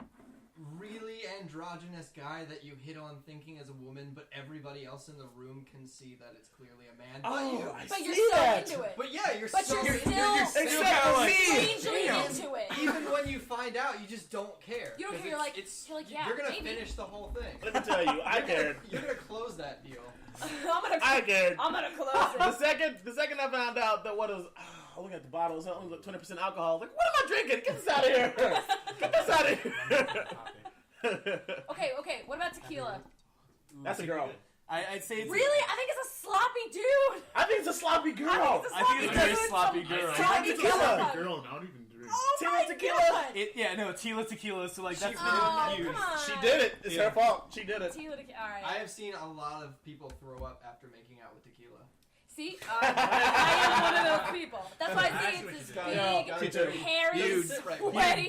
really androgynous guy that you hit on thinking as a woman, but everybody else in the room can see that it's clearly a man. But you. But you're see so that. into it. But yeah, you're But so you're into still- it. Except for me. strangely Damn. into it. Even when you find out, you just don't care. You don't 'Cause care, you're like- it's, you're like, yeah, you're gonna maybe. finish the whole thing. Let me tell you, I cared. You're gonna close that deal. I cared. I'm gonna close it. The second I found out that what it was, looking at the bottle, it was only like 20% alcohol. I was like, what am I drinking? Get this out of here! Get this out of here! Okay. What about tequila? That's a girl. I'd say it's Really? I think it's a sloppy dude. I think it's a sloppy girl. It's a I think it's a very sloppy dude. girl. Sloppy It's a tequila. sloppy Girl, and I don't even drink. Oh Tila my tequila. God. Tila tequila. So like that's Oh, been used. come on. She did it. It's Yeah. her fault. She did it. Tequila. All right. I have seen a lot of people throw up after making out with tequila. See, I am one of those people. That's why I say it's this Yeah, big, me too. hairy, You- sweaty,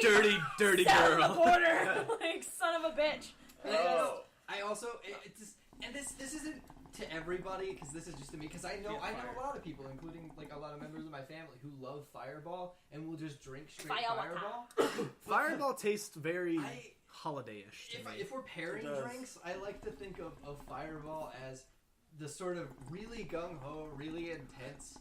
dirty down the girl. border, like son of a bitch. Oh. I also it just and this isn't to everybody because this is just to me because I know a lot of people, including like a lot of members of my family, who love Fireball and will just drink straight Fireball. Fireball. Fireball tastes very I- holiday-ish to me. If we're pairing It does. drinks, I like to think of Fireball as the sort of really gung-ho, really intense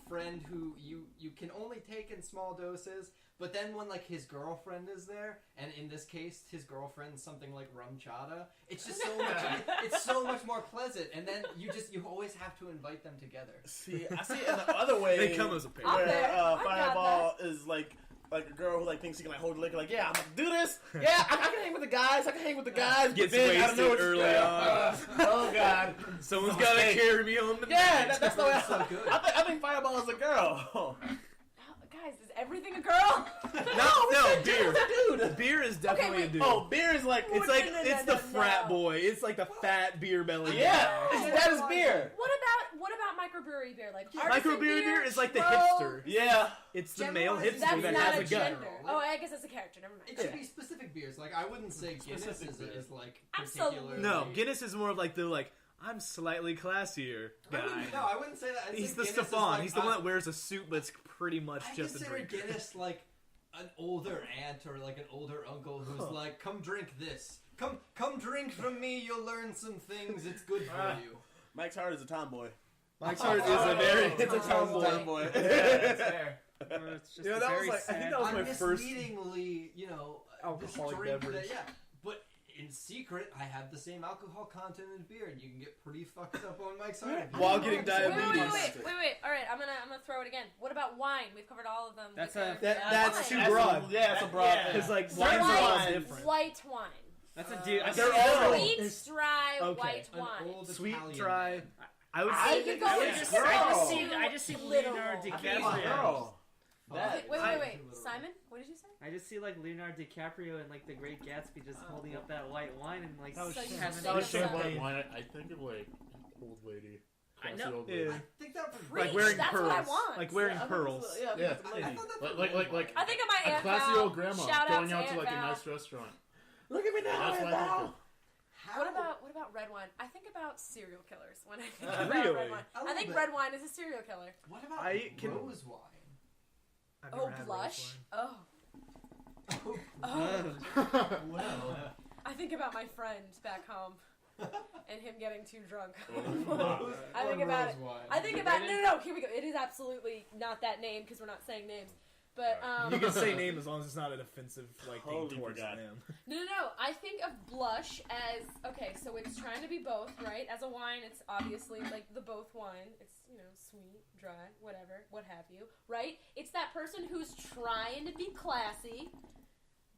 friend who you can only take in small doses, but then when like his girlfriend is there, and in this case his girlfriend's something like rum chata, it's just so much it's so much more pleasant, and then you always have to invite them together. See, I see it in the other way. They come as a pair. I'm Where there. I got Fireball is like like a girl who like thinks she can like hold the liquor, like, yeah, I'm gonna do this. Yeah, I can hang with the guys. I can hang with the guys. Gets but then, I don't know wasted what early on. Oh god. Someone's gotta carry me home tonight. Yeah, that's the way. So good. I think Fireball is a girl. Guys, is everything a girl? No, beer. Dude. Beer is definitely a dude. Oh, beer is like It's No, like no, it's no, the no, frat no. boy. It's like the fat beer belly. yeah, guy. that is beer. What about microbrewery beer? Like artisan Microbrewery beer is like the Rogue, hipster. Yeah. It's the General male is- hipster That's that not has a a gun. gender. Oh, I guess that's a character. Never mind. It should be specific beers. Like I wouldn't say Guinness Specific beer. is like Absolutely. particularly. No, Guinness is more of like the like I'm slightly classier guy. I wouldn't say that. I'd He's say the Guinness is Stefan. like, He's the one that wears a suit, but it's pretty much I just a consider drink. Guinness like an older aunt or like an older uncle who's like, "Come drink this. Come drink from me. You'll learn some things. It's good for you." Mike's Hard is a tomboy. Mike's Hard is a very It's a tomboy. Yeah, that's fair. It's just Yeah, a that was very like- I think sad. that was my first Unmisleadingly, this alcoholic drink beverage. but in secret, I have the same alcohol content in beer, and you can get pretty fucked up on Mike's Hard. While getting Wait. diabetes. All right, I'm gonna throw it again. What about wine? We've covered all of them. That's Liquor. That's Wine. too broad. Yeah, it's a broad. Yeah. Because like White wine's a lot wine. different. White wine. That's a dude. They're all- Sweet, dry, Okay. white An wine. old Sweet, Italian dry. man. I would I say could go I with just- zero I just see to Leonardo literal. I think it's DiCaprio. girl. That- Wait. Simon, what did you say? I just see like Leonardo DiCaprio and like The Great Gatsby just holding up that white wine and like That was So you having think a it's champagne. champagne. Wine, I think of like an old lady. I Classy know. old lady. Yeah. I think that would Preach, Like wearing that's pearls. what I want. Like wearing pearls. Yeah. Yeah. I thought that Like I think of my a Aunt classy Val. old grandma Shout going out out to Aunt like a Val. nice restaurant. Look at me now, That's Aunt what I Val. think of. How? What about red wine? I think about serial killers when I think about Really? red wine. A I little think bit. red wine is a serial killer. What about I can- rose wine? I've never Oh, had blush. rose Oh. Oh. Well, I think about my friend back home and him getting too drunk. I or think about rose it. wine. I think about no. Here we go. It is absolutely not that name because we're not saying names. But wine. You can say name as long as it's not an offensive like thing Holy towards forgot. them. No. I think of blush as okay. So it's trying to be both, right? As a wine, it's obviously like the both wine. It's sweet, dry, whatever, what have you, right? It's that person who's trying to be classy,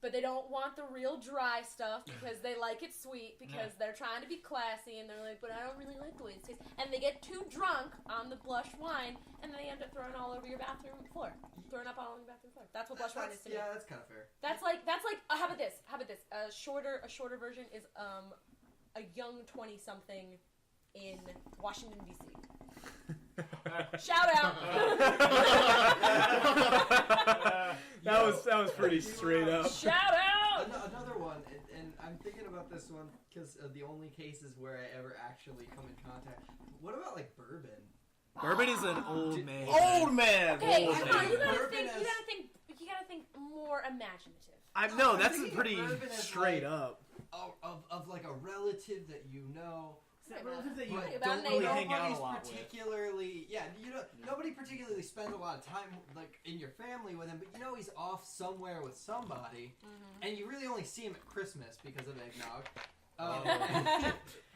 but they don't want the real dry stuff because they like it sweet because they're trying to be classy and they're like, but I don't really like the way it tastes. And they get too drunk on the blush wine and they end up throwing all over your bathroom floor. Throwing up all over your bathroom floor. That's what blush wine is to me. Yeah, that's kind of fair. That's like how about this? A shorter version is a young 20-something in Washington DC. Shout out. That was pretty straight up. Shout out. Another one, and I'm thinking about this one because of the only cases where I ever actually come in contact. What about like bourbon? Bourbon is an old man. Old man. Okay, Old come man. on. You gotta Bourbon think. as- You gotta think more imaginative. No, I'm that's thinking pretty bourbon is straight like- up. Of like a relative that you know. Right, relative that you right, don't about really neighbor. hang out a Nobody's lot with. particularly, nobody particularly spends a lot of time like in your family with him, but you know he's off somewhere with somebody, and you really only see him at Christmas because of eggnog.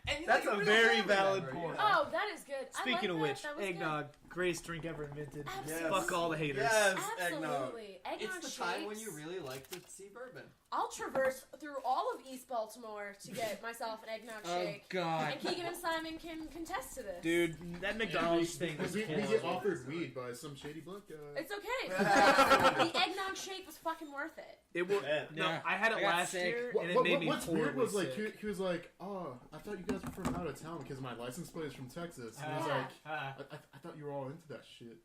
And That's like a real very family valid member, point. Oh, that is good. Speaking I of like which, that was eggnog, greatest drink ever invented. Absolutely. Fuck all the haters. Yes, Good. eggnog. Absolutely. Eggnog It's the time when shakes. you really like to see bourbon. I'll traverse through all of East Baltimore to get myself an eggnog shake. God. And Keegan and Simon can contest to this. Dude, that McDonald's thing was We killing get me. offered weed by some shady black guy. It's okay. Because the eggnog shake was fucking worth it. It will. Yeah. No, Yeah. I had it I got last sick. year, and it made me What's weird horribly was like sick. he was like, oh, I thought you guys were from out of town because my license plate is from Texas. And he was Yeah. like, I thought you were all into that shit.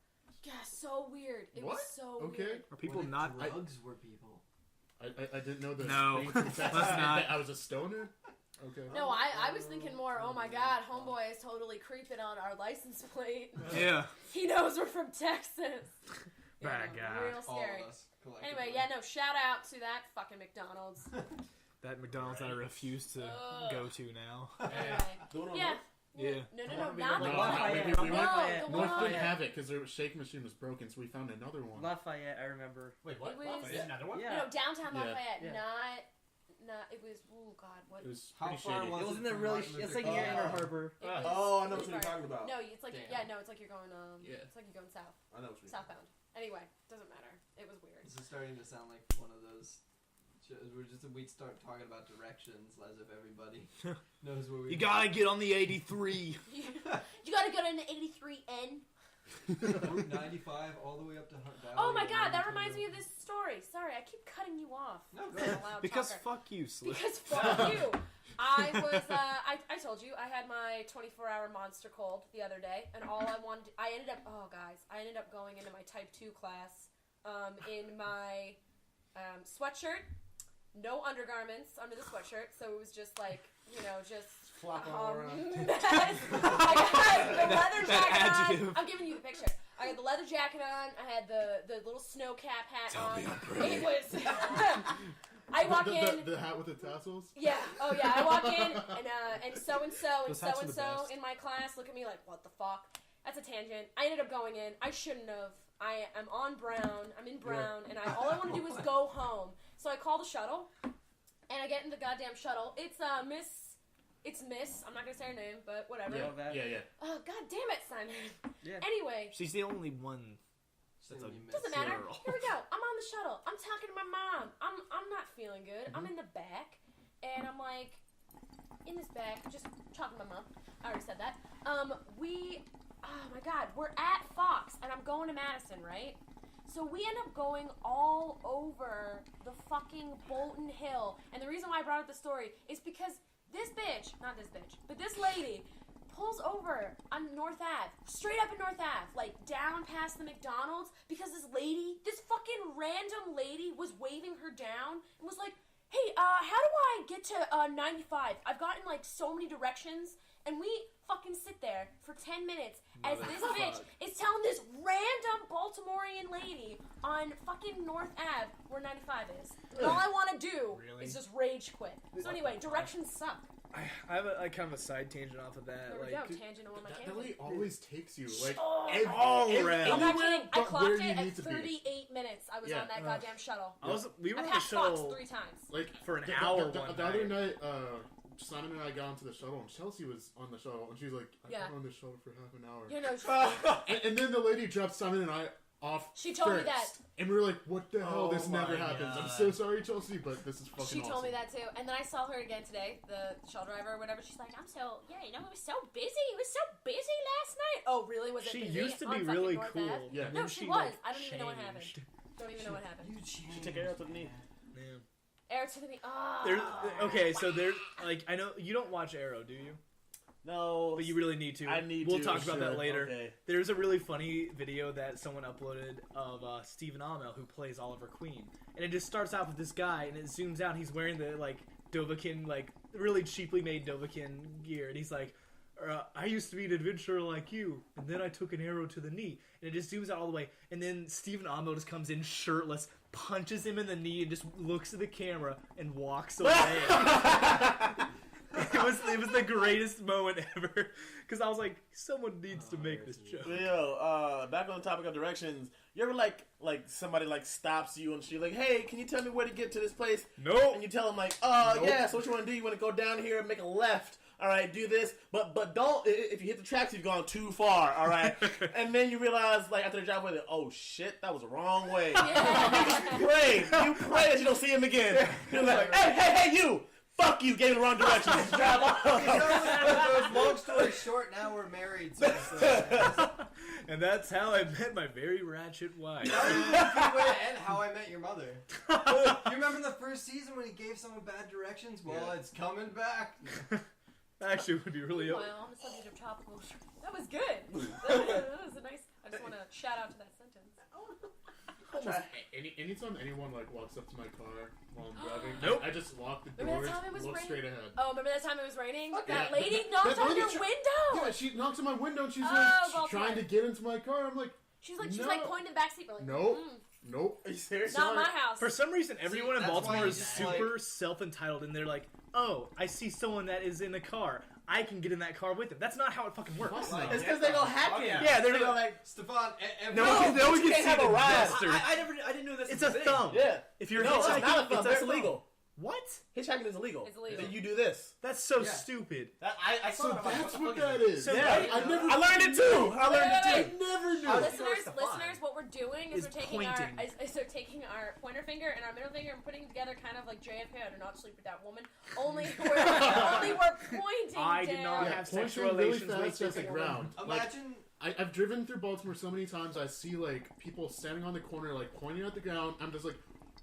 Yeah, so weird. It was What? so Okay. weird. Are people What not? drugs were people? I didn't know that. No. being from Texas Let's meant not. that I was a stoner. Okay. No, I was thinking more, oh my god, homeboy is totally creeping on our license plate. Yeah. He knows we're from Texas. Bad Yeah, guy. Real All scary. of us. Collectively. Anyway, yeah, no, shout out to that fucking McDonald's. That McDonald's I refuse to Ugh. go to now. Anyway. The one on Yeah. Yeah. No, No, not we the went No, to no, Lafayette. we No, went. the North one. didn't have it because their shake machine was broken, so we found another one. Lafayette, I remember. Wait, what? It was- Lafayette? Another one? Yeah. No, downtown Yeah. Lafayette, Yeah. not, it was, oh god, what? It was How pretty far shady. was It wasn't it a from really. Martin It's Luther like near King? Ann Arbor. It was- Oh, I know it what was you're far. talking about. No, it's like, Damn. yeah, no, it's like you're going, Yeah. it's like you're going south, I know what you're southbound. Anyway, doesn't matter. It was weird. This is starting to sound like one of those shows where we'd start talking about directions as if everybody knows where we. You gotta get on the 83. You gotta go to an 83N. Route 95 all the way up to Hunt Valley. Oh my god, that reminds me of this story. Sorry, I keep cutting you off. No, go I'm ahead. a loud Because talker. fuck you, Slick. Because fuck you. I was, I told you, I had my 24-hour monster cold the other day, and all I ended up going into my type 2 class, in my, sweatshirt, no undergarments under the sweatshirt, so it was just like, just... Flopping all around. I got the leather jacket adjective. on. I'm giving you the picture. I had the leather jacket on, I had the little snow cap hat on. It was... I walk in. The hat with the tassels? Yeah. Oh, yeah. I walk in, and so-and-so Those hats are the best. in my class look at me like, what the fuck? That's a tangent. I ended up going in. I shouldn't have. I'm on Brown. I'm in Brown, and all I want to do is go home. So I call the shuttle, and I get in the goddamn shuttle. It's Miss. I'm not going to say her name, but whatever. Yeah. Oh, god damn it, Simon. Yeah. Anyway. She's the only one. That's a Doesn't matter. girl. Here we go. I'm on the shuttle. I'm talking to my mom. I'm not feeling good. I'm in the back, and I'm like, in this back, just talking to my mom. I already said that. Oh my god, we're at Fox, and I'm going to Madison, right? So we end up going all over the fucking Bolton Hill, and the reason why I brought up the story is because this bitch, not this bitch, but this lady pulls over on North Ave, straight up in North Ave, like down past the McDonald's, because this fucking random lady was waving her down and was like, hey, how do I get to 95? I've gotten like so many directions, and we fucking sit there for 10 minutes as this bitch is telling this random Baltimorean lady on fucking North Ave where 95 is. And all I want to do is just rage quit. So anyway, directions suck. I have a kind of a side tangent off of that. There we Like, go, tangent on my That camera. lady always takes you like Oh, all around. I'm not anywhere kidding. I but clocked where it you at need to be. 38 minutes. I was Yeah. on that goddamn shuttle. we were I on the passed Fox shuttle 3 times. Like for an the, hour The, one the other night. night, Simon and I got onto the shuttle, and Chelsea was on the shuttle, and she was like, "I've Yeah. been on this shuttle for half an hour." You know, And then the lady dropped Simon and I off. She told me first, that. and we were like, "What the hell? Oh This never my happens." I'm God. so sorry, Chelsea, but this is fucking she awesome. told me that too. And then I saw her again today, the shuttle driver or whatever. She's like, it was so busy. It was so busy last night. Oh, really? Was it she busy used to on be fucking really North cool. Ave? Yeah. And No, then she like, was. I don't even know what happened. changed. Don't even know what happened. She took it out with me. Yeah. Air to the... Okay, so there's like I know you don't watch Arrow, do you? No. But you really need to. I need We'll to. talk about that later. Okay. There's a really funny video that someone uploaded of Stephen Amell, who plays Oliver Queen, and it just starts out with this guy, and it zooms out. And he's wearing the like Dovahkiin, like really cheaply made Dovahkiin gear, and he's like, "I used to be an adventurer like you, and then I took an arrow to the knee." And it just zooms out all the way, and then Stephen Amell just comes in shirtless, punches him in the knee, and just looks at the camera and walks away. It was the greatest moment ever, because I was like, someone needs to make this joke. Yo, back on the topic of directions, you ever like somebody like stops you and she's like, "Hey, can you tell me where to get to this place?" Nope. And you tell them like, Nope. yeah, so what you want to do? You want to go down here and make a left. All right, do this, but don't. If you hit the tracks, you've gone too far. All right, and then you realize, like after the job with it, oh shit, that was the wrong way. You pray that you don't see him again. You're like, hey, you. Fuck you, gave the wrong direction. Drive off. Long story short, now we're married. So And that's how I met my very ratchet wife. that would be a good way to end How I Met Your Mother. You remember the first season when he gave someone bad directions? Well, Yeah. it's coming back. Actually, would be really. Well, on the subject of topical... That was good. That was a nice... I just want to shout out to that sentence. Anytime anyone like walks up to my car while I'm driving, Nope. I just lock the Remember doors, that time it was look raining? straight ahead. Oh, remember that time it was raining? Fuck That yeah. lady knocked That on lady your window! Yeah, she knocks on my window and she's Oh, like Baltimore. trying to get into my car. I'm like, She's like No. pointing in the backseat. We're like, nope, nope. Are you serious? not my house. For some reason, everyone in that's Baltimore why you is just, super self-entitled, and they're like, "Oh, I see someone that is in a car. I can get in that car with them." That's not how it fucking works. Fuck no. It's because they go hack it. Yeah, they're they go like, Stefan, No one you can can't see have the a ride. gesture. I didn't know this It's was a thing. thumb. yeah. If you're No, it's hitchhiking, not a thumb. it's That's thumb. illegal. What? Hitchhiking is illegal. It's illegal. Then you do this. That's so Yeah. stupid. I saw So that. I'm like, that's the what fuck that is is. So Yeah, right- I never. I learned it too. I learned it I too. never knew. Oh, Listeners, what we're doing is Is we're taking pointing. we're taking our pointer finger and our middle finger and putting together kind of like JFK. I do not sleep with that woman. Only we're pointing. I did not down. have Pointing sexual really relations with fast at the this ground. Like, Imagine. I've driven through Baltimore so many times. I see like people standing on the corner, like pointing at the ground. I'm just like,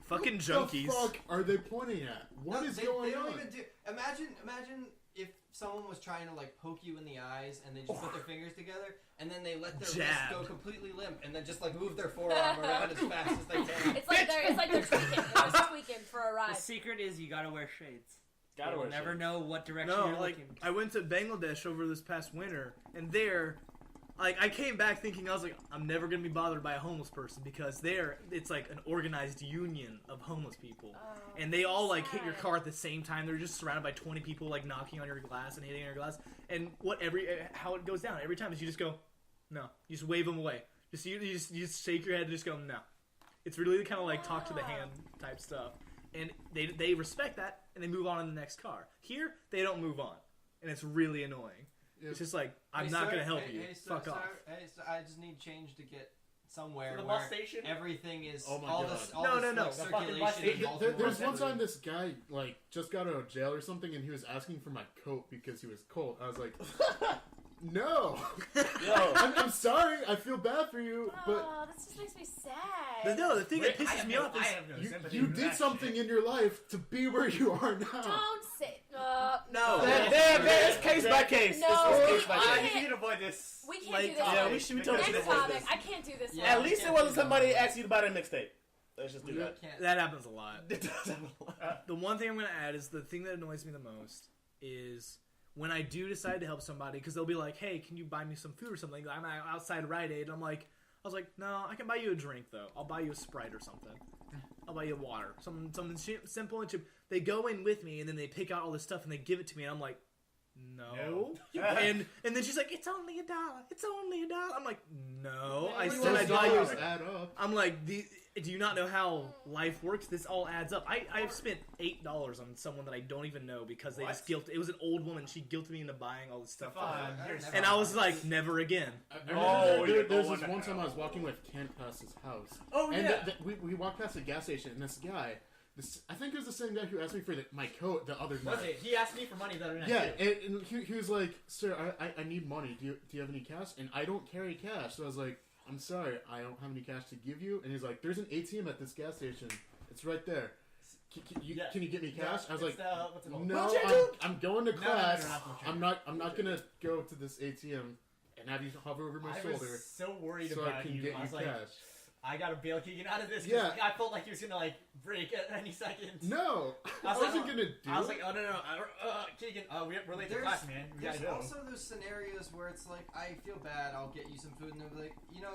Fucking what junkies. the fuck are they pointing at? What is they going don't on? even do. Imagine if someone was trying to like poke you in the eyes and they just put their fingers together and then they let their wrist Jab. go completely limp and then just like move their forearm around as fast as they can. It's like they're tweaking. They're just tweaking for a The ride. secret is you gotta wear shades. Gotta You'll wear never shades. know what direction No, you're like looking. I went to Bangladesh over this past winter, and there, like I came back thinking I was like, I'm never gonna be bothered by a homeless person because there it's like an organized union of homeless people, and they all like hit your sad. car at the same time. They're just surrounded by 20 people like knocking on your glass and hitting on your glass, and how it goes down every time is you just go, no, you just wave them away. You just shake your head and just go no. It's really kind of like talk to the hand type stuff, and they respect that and they move on to the next car. Here they don't move on, and it's really annoying. It's just like, I'm Hey, not sir, going to help hey, you. hey, sir, Fuck sir, off. Hey, sir, I just need change to get somewhere To the where bus station? everything is Oh my all God. this, all No, this no, no. like, The fucking bus circulation. in station. Baltimore There's one is time this guy like just got out of jail or something, and he was asking for my coat because he was cold. I was like, no, Yo, I'm sorry. I feel bad for you, but Oh, this just makes me sad. But no, the thing that I pisses have me no- off I is have no sympathy you for did that something shit. in your life to be where you are now. Don't say. No. There's case by case. No, This is we case by can't. case. You can avoid this. We can't Like, do this. Yeah, one. we should be totally Next avoid topic. this. I can't do this. Yeah. one. At least it wasn't somebody asked you to buy their mixtape. Let's just do Yeah. that. Can't. that happens a lot. It does happen a lot. The one thing I'm going to add is the thing that annoys me the most is when I do decide to help somebody, because they'll be like, hey, can you buy me some food or something? I'm outside Rite Aid. I was like, no, I can buy you a drink, though. I'll buy you a Sprite or something. I'll buy you water. Something simple and cheap. They go in with me, and then they pick out all this stuff, and they give it to me, and I'm like, no. and then she's like, it's only $1. It's only $1. I'm like, no. I Those said I'd buy you dollars a add up. I'm like, do you not know how life works? This all adds up. I've spent $8 on someone that I don't even know because they just guilt. It was an old woman. She guilted me into buying all this stuff. And I was like, never again. There's this one time I was walking with Kent past his house. Oh, and yeah. we walked past a gas station, and this guy, I think it was the same guy who asked me for my coat the other night. Was it? He asked me for money the other night. Yeah, too. and he was like, sir, I need money. Do you have any cash? And I don't carry cash. So I was like, I'm sorry, I don't have any cash to give you. And he's like, there's an ATM at this gas station. It's right there. Can you get me cash? I was like, what's it called? no, I'm going to class. No, not I'm not gonna go to this ATM and have you hover over my I shoulder was so worried so I about can you. get I you was like, cash. I gotta bail Keegan out of this. 'cause Yeah. I felt like he was gonna like break at any second. No, I was like, wasn't gonna do I was it. like, oh no, Keegan, we're late to There's- class, man. We There's gotta go. also those scenarios where it's like, I feel bad, I'll get you some food, and they'll be like, you know,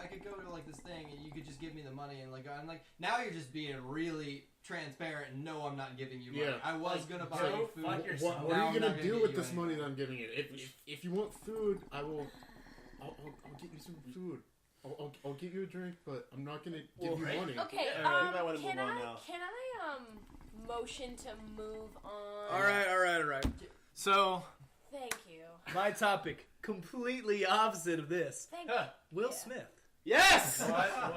I could go to like this thing, and you could just give me the money, and like, I'm like, now you're just being really transparent, and no, I'm not give you money. Yeah. I was gonna buy go you food. fuck yourself. What Now are I'm you not gonna do get with you this anything. money that I'm giving you? If you want food, I'll get you some food. I'll get you a drink, but I'm not gonna give you money. Okay. we might wanna move Can on I now. motion to move on? All right. So, Thank you. my topic, completely opposite of this. Thank you. Will Yeah. Smith. Yes!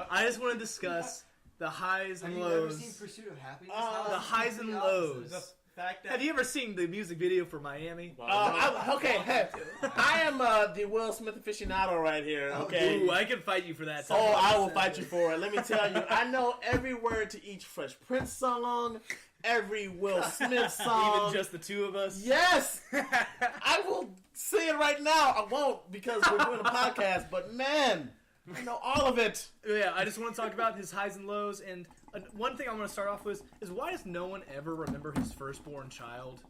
I just want to discuss the highs Have and you ever lows. seen Pursuit of Happiness? the highs and lows. The fact that Have you ever seen the music video for Miami? I am the Will Smith aficionado right here, okay? Ooh, I can fight you for that. Oh, I will fight you for it. Let me tell you, I know every word to each Fresh Prince song, every Will Smith song. Even just the two of us. Yes! I will say it right now. I won't because we're doing a podcast, but man, I know all of it. Yeah, I just want to talk about his highs and lows. And one thing I want to start off with is why does no one ever remember his firstborn child,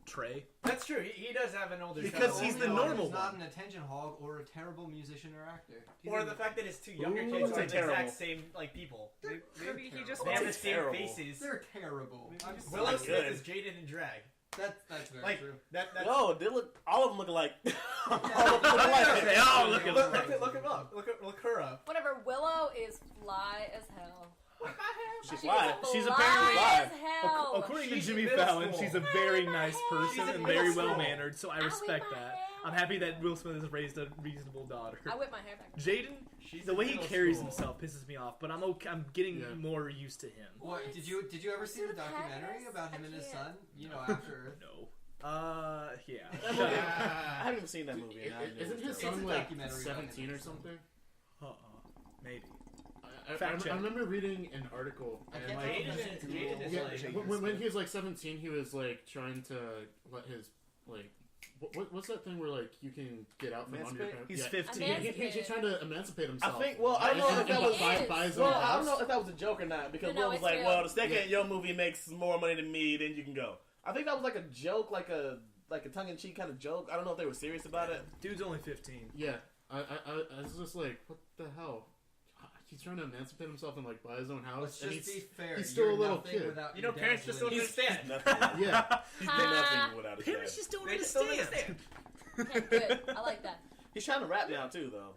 Trey? That's true. He does have an older Because child. he's the Only one normal who's not one. an attention hog or a terrible musician or actor. Or the fact that his two younger Ooh, kids are the terrible. exact same like people. Maybe he just They have the wants. same terrible. faces. They're terrible. I'm Willow sorry. Smith good. is Jaden in drag. That's very Like true. that's Whoa, they look. All of them look alike. all of them look They alike. all look look him up. Look her up. Whatever. Willow is fly as hell. She's fly. She's fly apparently as hell. according to She's Jimmy middle Fallon, school. she's a very nice person She's in and middle very school. well mannered. So I whip respect my that. hair. I'm happy that Will Smith has raised a reasonable daughter. I whip my hair back. Jaden, She's the in way he middle carries school. himself pisses me off, but I'm okay. I'm getting Yeah. more used to him. What did you ever see the Dude, documentary Haggis? about him I and his can't. son? You know, After Earth. No. Yeah. That movie, I haven't even seen that movie. and I knew Isn't it was his terrible. son a like documentary 17 or about him. something? Maybe. I remember reading an article and can't like tell Jaden is yeah, like. when he was like 17, he was like trying to let his like what's that thing where like you can get out from under your Emancipate? parents? He's Yeah. 15. He's trying to emancipate I himself. think. Well, I don't know if that He was. is. buy his own Well, I house. don't know if that was a joke or not because No, Will was it's like, real. "Well, the second your movie makes more money than me, then you can go." I think that was like a joke, like a tongue-in-cheek kind of joke. I don't know if they were serious about it. Dude's only 15. Yeah, I was just like, what the hell? He's trying to emancipate himself and like buy his own house, Let's and just be fair. he's still You're a little nothing kid. without You your know, parents dad's just don't wishes. understand. Nothing. yeah. He's done nothing without his Parents dad. just don't They just don't understand. understand. Good. I like that. He's trying to rap now too, though.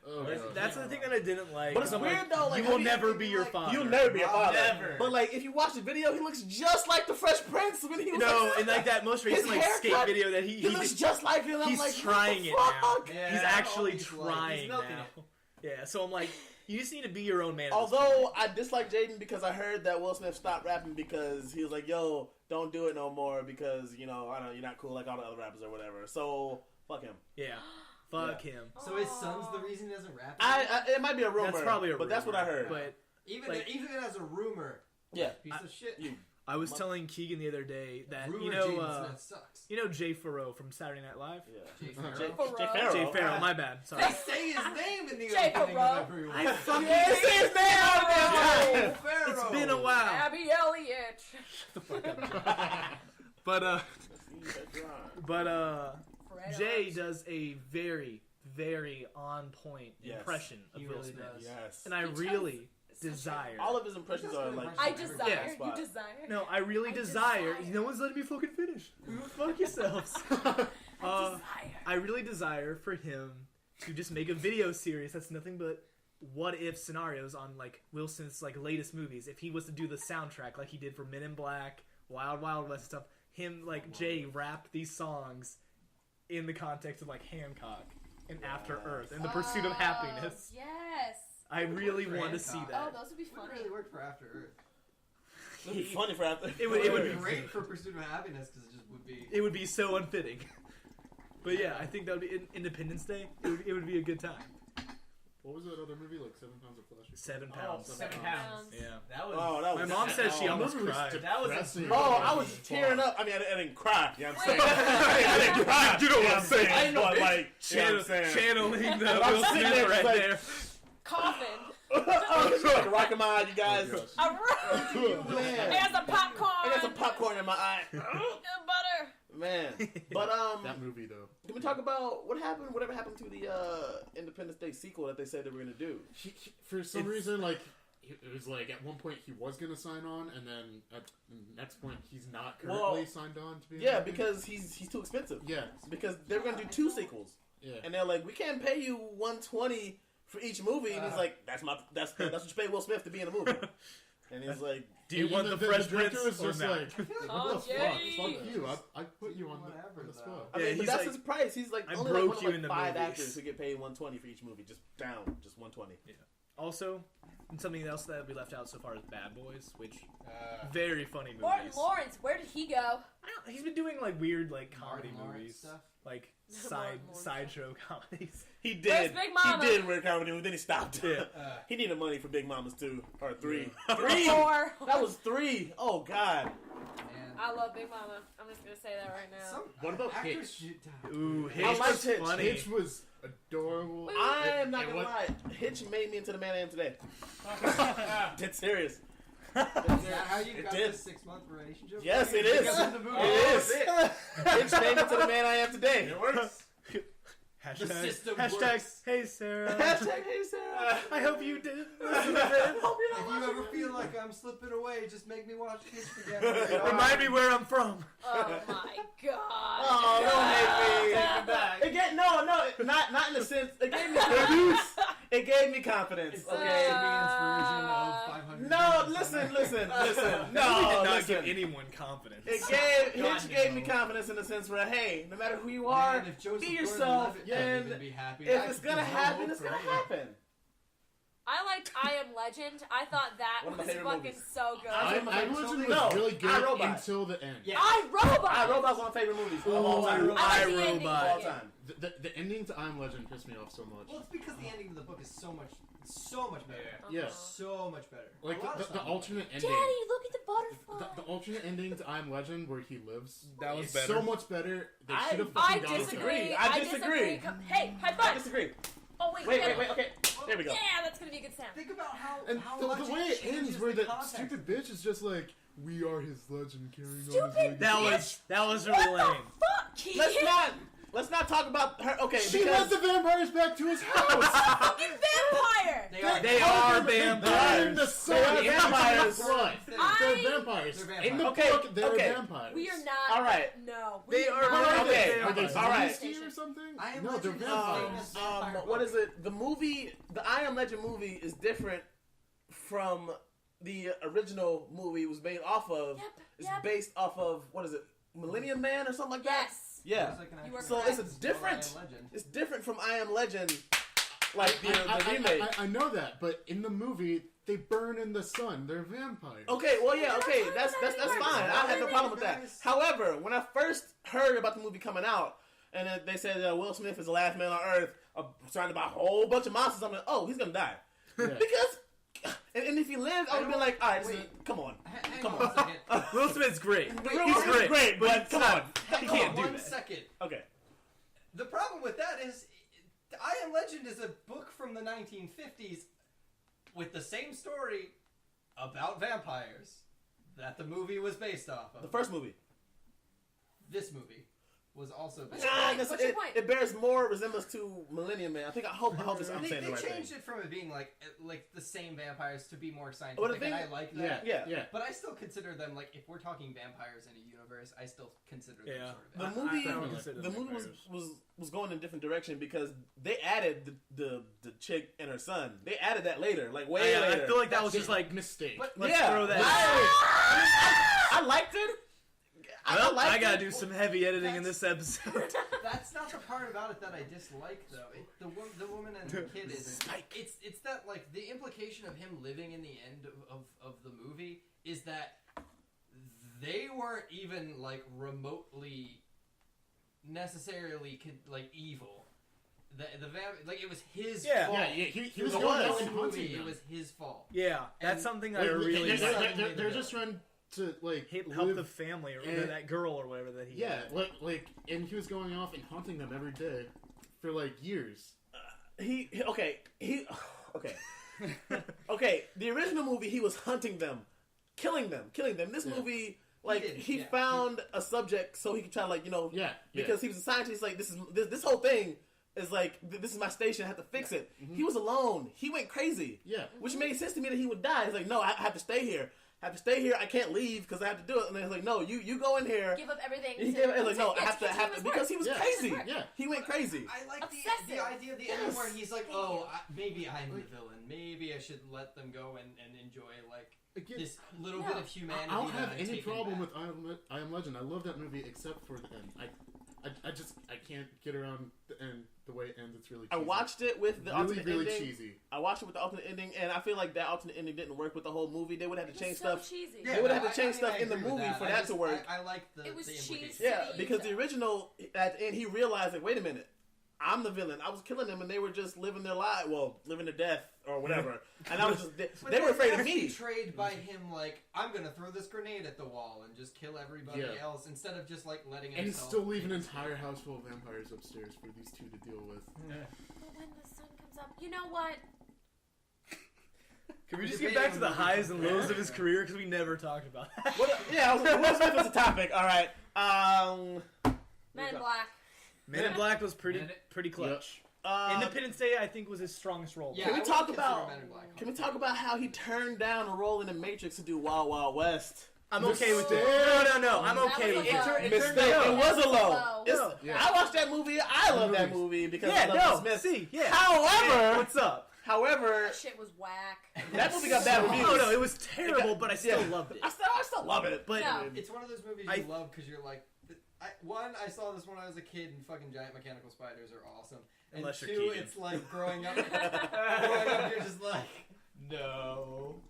Oh, That's- God. That's the thing that I didn't like. But it's I'm weird like, though. Like, you have will never be your like- father. You'll never be a father. Never. But like, if you watch the video, he looks just like the Fresh Prince when he was No, like, and like that most His recent like skate haircut, video that he looks just like him. I'm he's like, trying what it the now. fuck? Yeah, he's actually he's like- trying he's milking now. Yeah, so I'm like, you just need to be your own man. at this Although I dislike Jaden because I heard that Will Smith stopped rapping because he was like, "Yo, don't do it no more because I don't know, you're not cool like all the other rappers or whatever." So fuck him. point. Yeah, fuck him. So his son's the reason he doesn't rap. It might be a rumor. That's probably a but that's what I heard. But even like- even as a rumor. Yeah. Piece of shit. I was telling Keegan the other day that Rumor you know Jaden Smith sucks. Jay Farrow from Saturday Night Live. Yeah. Jay Jay Farrow. Farrow. Jay Farrow, my bad. Sorry. They say his name in the Jay opening Farrow. of every one. I fucking Yeah, say his name out there. Jay Farrow. It's been a while. Abby Elliott. But Fred Jay Armisen. does a very, very on point Yes. impression of He Will really Smith, does. Yes. and I He does really such a- desire. All of his impressions are like. I every desire. Yeah. You spot. desire. No, I really I desire. desire. No one's letting me fucking finish. Fuck yourselves. I desire. I really desire for him to just make a video series that's nothing but what if scenarios on like Will Smith's like latest movies. If he was to do the soundtrack like he did for Men in Black, Wild Wild West stuff, him like Jay rapped these songs in the context of like Hancock and After Earth and The Pursuit of Happiness. Yes. I really For want to see Hancock. that. Oh, those would be It funny. really worked for After Earth. It'd be funny for after. It would be great for Pursuit of Happiness because it just would be. It would be so unfitting. But yeah, I think that would be Independence Day. It would be a good time. What was that other movie, like 7 Pounds of Flesh? 7 Oh, pounds. 7 pounds. Yeah. That was. Oh, that was. My mom said she Oh, almost that movie was cried. That was depressing. Oh, I was tearing up. I mean, I didn't cry. You know what I'm saying? Wait. I didn't cry. You know what I'm saying. I know, but like, you know what I'm saying? Channeling the I'm Will sitting Smith there right like- there. Coffin. Oh, it's like rocking my eye, you guys. Oh, gosh. I Man, got some popcorn. I got some popcorn in my eye. And butter. Man, but That movie, though. can we talk about whatever happened to the Independence Day sequel that they said they were gonna do? For some reason, like, it was like at one point he was going to sign on, and then at the next point he's not currently Well, signed on to be in Yeah, the movie. because he's too expensive. Yeah. Because they were gonna do 2 sequels, Yeah. and they're like, we can't pay you $120 for each movie, and he's like, that's what you pay Will Smith to be in a movie, and he's like, Do you And want the Fresh director Prince was or just not? like, Oh, what the fuck? Jay. Fuck you. I put you on Whatever, the though. spot. I Yeah, mean, but he's that's like, his price. He's like I only broke like you one in of the like 5 movies. actors who get paid $120 for each movie, just down, just $120. Also, and something else that we left out so far is Bad Boys, which very funny movies. Martin Lawrence, where did he go? I don't, he's been doing like weird like comedy Martin Lawrence movies, stuff. like Martin Lawrence. sideshow comedies. He Where's did. Big Mama? He did weird comedy movies, then he stopped. Yeah. He needed money for Big Mamas too, or 3. Yeah. 3. 4. That was 3. Oh God. Man. I love Big Mama. I'm just gonna say that right now. Some What about actors Hitch? should die. Ooh, Hitch I liked was Hitch. funny. Hitch was adorable. I'm not It gonna was- lie. Hitch made me into the man I am today. Dead serious. Is that how you It got did. this 6-month relationship? Yes, it is. Because of the movie. It is. Hitch made me into the man I am today. It works. The system hashtag works. hey Sarah. Hashtag hey Sarah. I hope you did. Hope you're not If you watching ever this. feel like I'm slipping away, just make me watch Hitch together. Remind me where I'm from. Oh my god. Oh, don't make me. Take it back. It gave, not in the sense. It gave me confidence. It gave me confidence. It's Okay. Simeon's version of 500 No, listen. No, He did not listen. give anyone confidence. Hitch gave me confidence in the sense where, hey, no matter who you are, Man, if Joseph be yourself, Gordon-Levitt couldn't and even be happy, if I it's could gonna be happen, humble it's gonna for- happen. I liked I Am Legend. I thought that One of my was favorite fucking movies. so good. I- Legend was No, really good iRobot. until the end. Yeah. iRobot. iRobot's one of my favorite movies of all time. I like the ending. Of all time. The ending to I'm Legend pissed me off so much. Well, it's because the ending of the book is so much better. Yeah. So much better. Like A lot of the stuff. alternate ending. Daddy, look at the butterfly. The alternate ending to I'm Legend where he lives That was is better. so much better. They I- should have I fucking gone with disagree. that. I disagree. Hey, high I five. disagree. Oh wait, Wait, yeah. okay. There we go. Yeah, that's gonna be a good sound. Think about how And much the way it changes ends, where the that context. stupid bitch is just like, "We are his legend, carrying on his Stupid legacy." That was What really the lame. fuck, Keith? Let's not talk about her. Okay, She because led the vampires back to his house. Fucking vampire. They are They are They're vampires. in the sun. They are in vampires. the blood. They're vampires. They're vampires. In the Okay, book, they're okay. vampires. We are not. All right. No. They we are not. not Okay, Are they vampires. all right. zombies or something? I Am No, they're Legend is vampires. famous vampire what book. is it? The I Am Legend movie is different from the original movie. It was made off of. It's Yep. based off of what is it? Millennium Man or something like that. Yes. Yeah. It's like an You are actual So it's a correct. different. I Am Legend. It's different from I Am Legend, like the remake. I know that, but in the movie, they burn in the sun. They're vampires. Okay, well, yeah, We're not okay, talking that's about fine. anymore. I have no problem with that. Guys. However, when I first heard about the movie coming out, and they said Will Smith is the last man on Earth, surrounded by a whole bunch of monsters, I'm like, oh, he's gonna die Yeah. because. And if he lived, I would be like, all right, come on. Hang Come on a second. Will Smith's great. He's great, but come on. He can't do One that. second. Okay. The problem with that is, I Am Legend is a book from the 1950s with the same story about vampires that the movie was based off The of. first movie. This movie was also based Nah, off. I guess What's your point? it bears more resemblance to Millennium Man. I hope this, I'm They saying the right changed thing. it from it being like the same vampires to be more scientific, Well, the thing- and I like Yeah, that. Yeah. But I still consider them, like, if we're talking vampires in a universe, I still consider them Yeah. sort of The vampires. movie, I don't consider the them movie vampires. was going in a different direction because they added the chick and her son. They added that later, like way I later. feel like that was just like Mistake. But let's yeah, throw that. I liked it. Well, liked I gotta it. do some heavy editing in this episode. That's not the part about it that I dislike, though. The woman and the kid is. It's that, like, the implication of him living in the end of the movie is that they weren't even, like, remotely necessarily like evil. Like, it was his Yeah. fault. Yeah, he was It going was. out and The movie, hunting it them. was his fault. Yeah, that's And- something I Like, really they're, like. they're just trying to like Help live- the family or and- that girl or whatever that he. Yeah, had. like, and he was going off and hunting them every day for like years. Okay. Okay. The original movie, he was hunting them, killing them. This Yeah. movie, like He did, he yeah. found a subject so he could try to, like, Yeah, because he was a scientist. Like this whole thing is like this is my station. I have to fix it. He was alone. He went crazy, yeah. which made sense to me that he would die. He's like, no, I have to stay here. I can't leave because I have to do it. And then he's like, no, you go in here. Give up everything. And he to- gave it like, no, to I have continue to his because work. he was Yeah. crazy. Yeah. He went crazy. I like the Obsessive. idea of the ending where he's like, Thank oh, you. maybe I'm the villain. Maybe I should let them go and enjoy, like, Again, this little No. bit of humanity. I don't that have I've any taken problem back. with I Am Legend. I love that movie except for the end. I can't get around the end. The way it ends, it's really cheesy. I watched it with the really, alternate really ending. cheesy. I watched it with the alternate ending, and I feel like that alternate ending didn't work with the whole movie. They would have to It change was so stuff. cheesy. They would have to I change stuff I in the agree with movie for I that just- to work. I like the It was implication. cheese. Yeah, City, because the though. original, at the end, he realized, like, wait a minute, I'm the villain. I was killing them, and they were just living their life, well, living their death or whatever. And I was just, But they were afraid that's of me. betrayed by him, like, I'm gonna throw this grenade at the wall and just kill everybody Yeah. else instead of just, like, letting And himself. still leave an entire house full of vampires upstairs for these two to deal with. But when the sun comes up, you know what? Can we just get back to the highs and lows of his career because we never talked about that? Will Smith was the topic. All right. Men in Black. Men in Black was pretty Men- clutch. Independence Day, I think, was his strongest role. Yeah, Can we I would talk consider about? Men in Black. Can we talk about how he turned down a role in the Matrix to do Wild Wild West? I'm okay with it. Mistake. No, I'm That okay was with a it. low. It Mistake. turned out- It was a low. Low. It's- No. Yeah. I watched that movie. I love that movie because I Yeah, love no, Will Smith. see, yeah. However, What's up? However, That shit was whack. that movie got bad reviews. Oh no, it was terrible, but I still loved it. I still love it. But No. It's one of those movies you love because you're like, I saw this when I was a kid, and fucking giant mechanical spiders are awesome. And Unless you're 2, Keegan. it's like growing up, you're just like, no.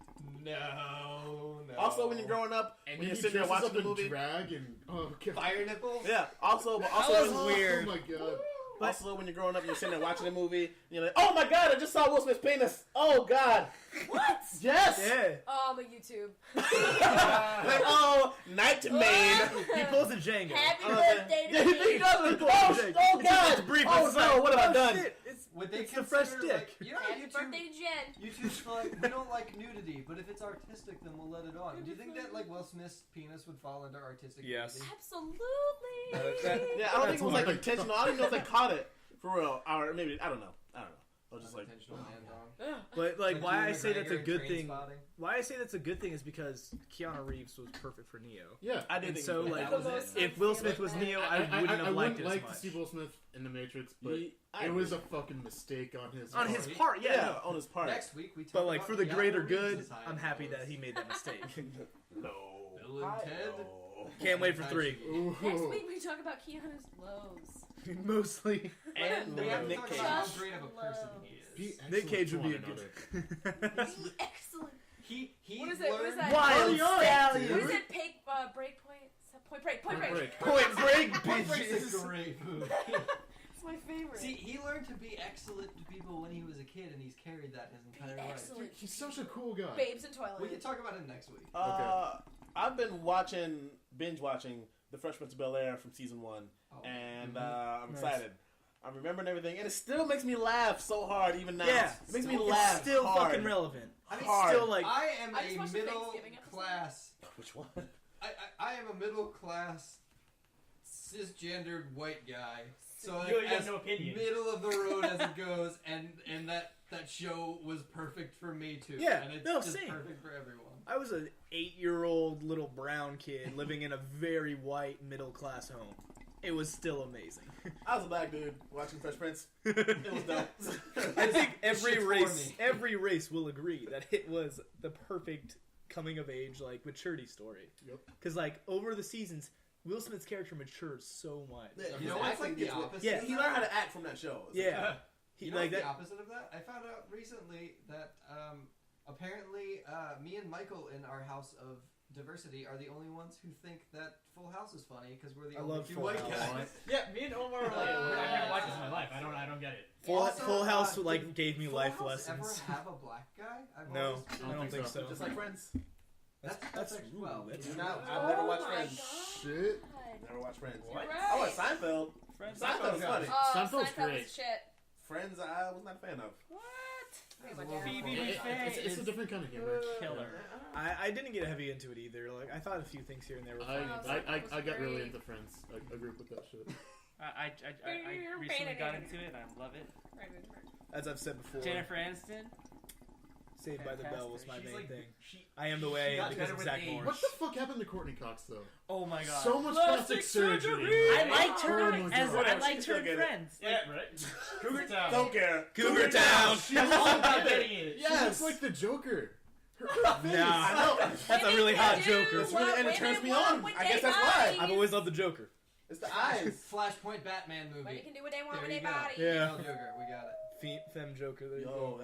also, when you're growing up, And when then you're he sitting there dresses watching up the in movie, drag and Fire nipples? yeah. Also, but That also, was weird. Oh my god. also, when you're growing up, and you're sitting there watching the movie, and you're like, "Oh my god, I just saw Will Smith's penis." Oh god. What? Yes. Yeah. Oh, I'm a YouTube. Like, oh, Nightmare. He pulls a Django. Happy Oh, birthday Yeah, to he me. does it. Oh god. brief. Oh It's no, like, what have I oh, done? shit, Would they It's the consider, fresh dick. like, you know how Happy birthday to Jen. YouTube's like, we don't like nudity, but if it's artistic, then we'll let it on. Do you think that like Will Smith's penis would fall under artistic Yes. nudity? Absolutely. Yeah, I don't think it was like That's intentional. I don't even know if they caught it for real, or maybe I don't know. I was just like, Unintentional man dong. But like, why Ewan I say that's a McGregor good train thing. spotting. Why I say that's a good thing is because Keanu Reeves was perfect for Neo. Yeah. I did And think so that like, was The it. most if Will Smith was Neo, I wouldn't have liked it as like to much. see Will Smith in The Matrix, but I it was a agree. fucking mistake on his On part. his part, yeah. Yeah, no. on his part. Next week we talk But like about for the Keanu greater Reeves' good, high I'm happy nose. that he made that mistake. No. Bill and Ted. No. Can't wait for 3. Ooh. Next week we talk about Keanu's lows. Mostly. And We have to Nick talk Cage. about how Just great of a person he is. Be Nick excellent Cage to would be a one good. another. Be excellent. He What is it? What is learned- that? Wild stallion. What is it? Break point. Point break. Point break. Break. Point break, Point Break's a bitches. great movie. It's my favorite. See, he learned to be excellent to people when he was a kid, and he's carried that his Be entire life. excellent. He's such a cool guy. Babes in We Twilight. can talk about him next week. I've been binge watching The Fresh Prince of Bel-Air from season 1, Oh. and I'm Nice. excited. I'm remembering everything, and it still makes me laugh so hard, even now. Yeah. It makes me Still- laugh It's still hard. fucking relevant. I mean, Hard. Still like I am I just a watched the middle Thanksgiving episode. class. Which one? I am a middle class cisgendered white guy. So You have as no opinion. middle of the road as it goes, and that show was perfect for me too. Yeah, and it's no, just same. perfect for everyone. I was an 8-year-old little brown kid living in a very white middle class home. It was still amazing. I was a black dude watching Fresh Prince. It was dope. I think every Shit's for race, me. every race will agree that it was the perfect coming of age, like maturity story. Yep. Because like over the seasons, Will Smith's character matured so much. Yeah, You know his what's acting like the gets weird. opposite? Yeah, He learned how to act from that show. Yeah, he You know like what's that. the opposite of that? I found out recently that apparently me and Michael in our house of diversity are the only ones who think that Full House is funny because we're the I only love two Full white House. guys. Yeah, me and Omar are like, I've never watched this in my life. I don't get it. Also, Full House did like gave me Full life House lessons. Ever have a black guy? I've No, always I don't think so. Just like Friends. That's actually- ooh, well, that's Do true. not- I've never watched Oh my Friends. God. Shit. Never watched Friends. You're What? I watched right. Seinfeld. Friends. Seinfeld was funny. Oh, Seinfeld's Seinfeld great. was shit. Friends, I was not a fan of. What? That's my a little dad. Phoebe bit- Buffet It's a is different kind of humor. killer. I didn't get heavy into it either. Like I thought a few things here and there were I, funny. I got really into Friends. I grew up with that shit. I recently got into it and I love it. As I've said before, Jennifer Aniston. Saved by the Bell was my She's main like, thing. she, I am the way I got am because better of with Zach age. Morris. What the fuck happened to Courtney Cox though? Oh my god. So much Plastic plastic surgery. I liked her Oh my as God. I liked Still her in get it. Friends. yeah, right. Cougar Town. Don't care. Cougar Town. That's all I'm getting it. She Yes. looks like the Joker. Her face. Nah. I know. That's a really hot Joker. That's really, and it turns me on. I guess that's why. I've always loved the Joker. It's the eyes. Flashpoint Batman But you movie. can do what they want There with you their go. body. Yeah. Female Joker, we got it. Femme Joker. There you Yo, go.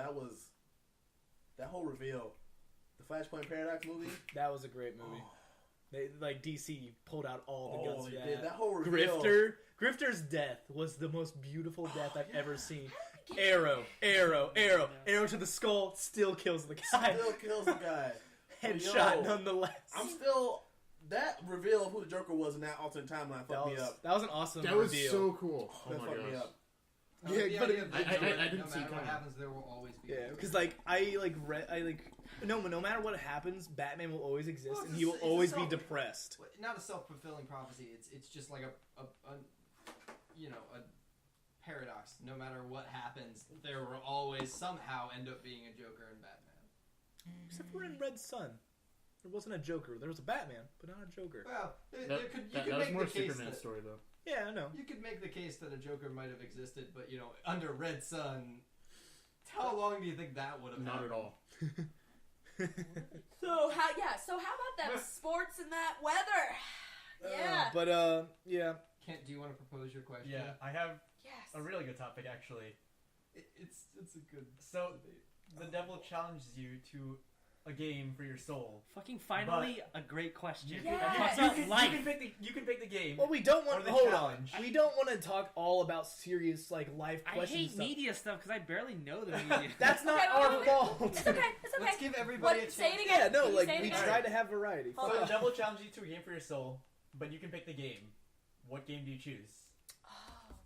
that whole reveal. The Flashpoint Paradox movie. That was a great movie. They like DC pulled out all the guns. they for did. that. That whole reveal. Grifter's death was the most beautiful death I've ever seen. Arrow to the skull, still kills the guy. Still kills the guy. Headshot Yo, nonetheless. I'm still. That reveal of who the Joker was in that alternate timeline fucked me up. That was an awesome That was reveal. so cool. Oh That my fucked me gosh. up. Yeah, The but idea of I the Joker, didn't no see it matter what coming. happens, there will always be. Yeah, a because Joker. no matter what happens, Batman will always exist, Well, and he will it's a always be self- depressed. Not a self-fulfilling prophecy. It's just like a paradox. No matter what happens, there will always somehow end up being a Joker in Batman. Except for in Red Sun, there wasn't a Joker. There was a Batman, but not a Joker. Well, you That could was make more the case Superman's that story though. Yeah, I know. you could make the case that a Joker might have existed, but under Red Sun, How long do you think that would have Not happened? at all. So how about them sports and that weather? Yeah. But yeah. Kent, do you want to propose your question? Yeah, I have Yes. a really good topic actually. It's a good. So, the devil challenges you to a game for your soul. Fucking finally a great question. Yeah. That talks You about can, life. you can pick the game. Well, we don't Or want. the Hold challenge. on. We don't want to talk all about serious like life I questions. hate and stuff. media stuff because I barely know the media. That's not Okay, our wait. fault. It's okay. It's okay. Let's give everybody a What? chance. Say it again. Yeah, no, Can you like say it we again? try to have variety. Hold So on. the devil challenges you to a game for your soul, but you can pick the game. What game do you choose? Oh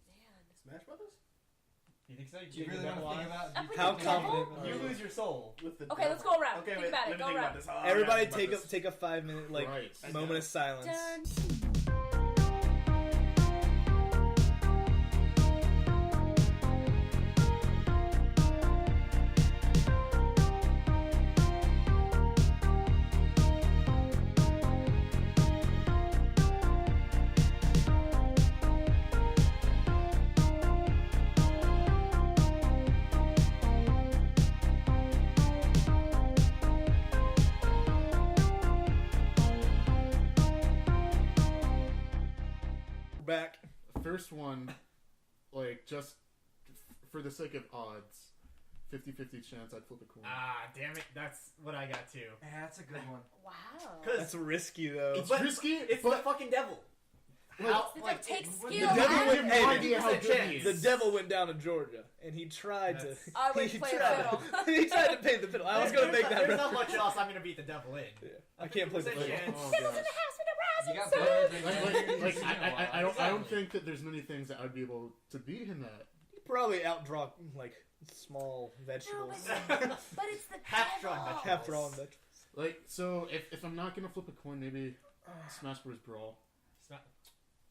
man. Smash Brothers? You think so? Do you really want to think about? Up with How the devil? confident? You lose your soul. With the Okay, devil. let's go around. Okay, Think wait, about it. let me Go think around. about this. Oh, Everybody yeah, think about this. take a 5-minute like Right. moment of silence. Done. Back. First one, like, just for the sake of odds, 50-50 chance I'd flip a coin. Ah, damn it. That's what I got too. Yeah, that's a good one. Wow. That's risky though. It's But risky, It's but the fucking devil. How, It like, takes what- skill. The devil man. went- no hey, idea how 50% good he The is. devil went down to Georgia, and he tried to. I would he play a tried fiddle. to- he tried to paint the fiddle. I was gonna make that. There's not reference. much else I'm gonna beat the devil in. Yeah. I can't play the Percent fiddle. chance. Oh, Fiddles gosh. in the house with a You got rising better sun. than Like, I don't Exactly. think that there's many things that I'd be able to beat him at. He probably outdraw like small No, vegetables. but it's the Half devil. drawn vegetables. Half drawn vegetables. Like, so if I'm not gonna flip a coin, maybe Smash Bros. Brawl. Sma-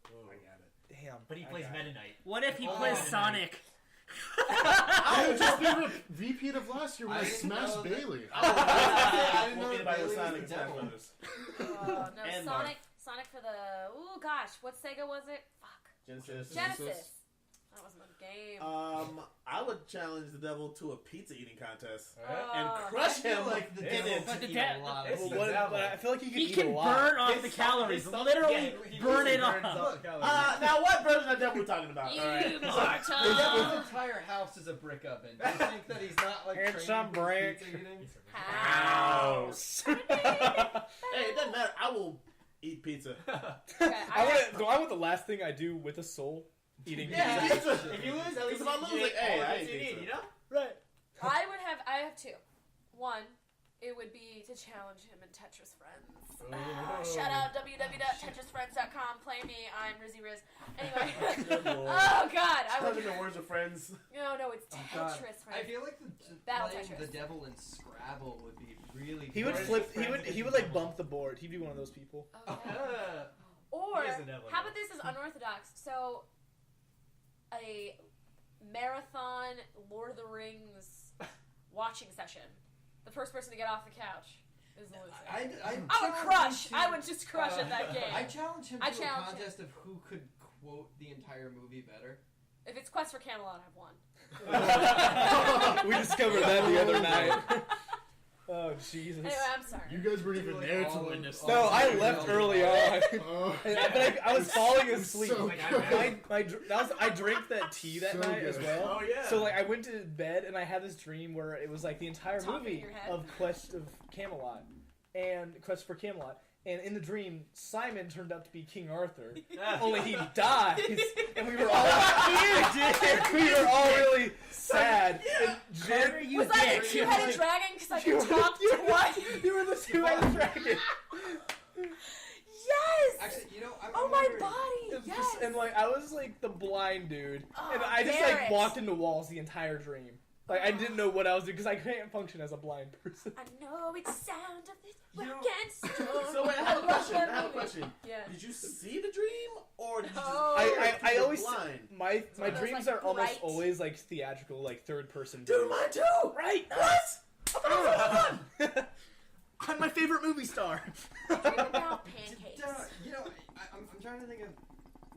Oh, I got it. Damn. But he I plays got Meta it. Knight. What if he Oh, plays man. Sonic? I would just be a repeat of last year when I I didn't smashed know that- Bailey. I didn't know Well, that anybody Bailey was was Sonic the Smash devil. Brothers. Oh, no, And Sonic for the. Oh gosh, what Sega was it? Fuck. Genesis. Genesis. That wasn't a game. I would challenge the devil to a pizza eating contest Oh. and I crush feel him like the in devil it. But the could eat de- a lot it's of Well, the what, devil. but I feel like he could He eat can a lot. burn off His the stomach- calories. his stomach- Literally yeah, he burn it burns off. off the calories. Now what version of devil are we talking about? You Alright. His mortal. entire house is a brick oven. Do you think that he's not like Here's training some for brick. pizza eating? House. Hey, it doesn't matter. I will eat pizza. Okay, I want the last thing I do with a soul eating Yeah, pizza. pizza. If you lose, at least If I lose, you like, ate hey, all the I pizza ate you pizza. need, you know? Right. I have two. One, it would be to challenge him in Tetris Friends. Shout out www.tetrisfriends.com. Play me. I'm Rizzy Riz. Anyway. Oh God, I would. Challenging the words of friends. No, it's Oh, God. Tetris I Friends. feel like Battle playing Tetris. the devil in Scrabble would be really. He would good. flip. He would like bump the board. He'd be one of those people. Okay. Uh, Or He is the devil, how though. about this is unorthodox? So, a marathon Lord of the Rings watching session. The first person to get off the couch is the loser. I would challenge crush. him to- I would just crush at that game. I challenge him to I a challenge contest of who could quote the entire movie better. If it's Quest for Camelot, I've won. We discovered that the other night. Oh Jesus. Anyway, I'm sorry. You guys weren't even Like there to all of- witness all No, of I the left devil. early on. Oh. But I was falling asleep. So Like, good. I drank that tea that So night as good. well. Oh, yeah. So like I went to bed and I had this dream where it was like the entire Talking in movie your head. of Quest of Camelot and Quest for Camelot. And in the dream, Simon turned out to be King Arthur. Only he dies, and we were all we were all really sad. And Carter, Jim, you Was I the bitch. two-headed dragon? Because I you could talk to what? You were the two-headed dragon. Yes! Actually, you know, I'm Oh my wondering- body! It's Yes! just- and like I was like the blind dude, Oh, and I just Barrett. like walked into walls the entire dream. Like I didn't know what I was doing because I can't function as a blind person. I know it's sound of this You- rock and stone. So wait, I have a love question. that I have a movie. question. Yeah. Did you see the dream, or did you just? No. I you were always blind. my one of those, dreams like, are almost bright- always like theatrical, like third person. Dude, mine too. Right? What? I'm my favorite movie star. Dream about pancakes. You know, I'm trying to think of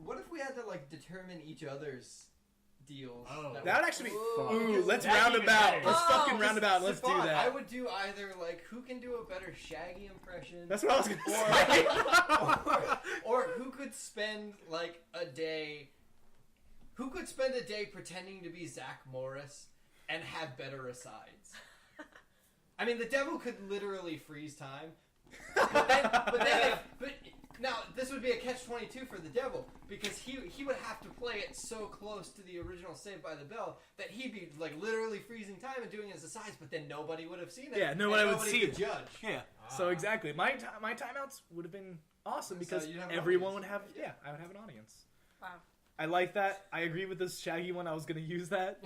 what if we had to like determine each other's deals. Oh. that That would actually be. Fuck. Ooh, let's That'd round even about. better. Let's Oh. fucking round about. Let's do Stefan, I that. would do either like who can do a better Shaggy impression, That's what I was gonna or, say. or who could spend like a day. Who could spend a day pretending to be Zach Morris and have better asides? I mean, the devil could literally freeze time. But now this would be a catch-22 for the devil because he would have to play it so close to the original Saved by the Bell that he'd be like literally freezing time and doing his asides, but then nobody would have seen it. Yeah, and nobody would see could it. judge. Yeah. So exactly, my timeouts would have been awesome So because you'd have an everyone would audience. have. Yeah, I would have an audience. Wow. I like that. I agree with this Shaggy one. I was gonna use that,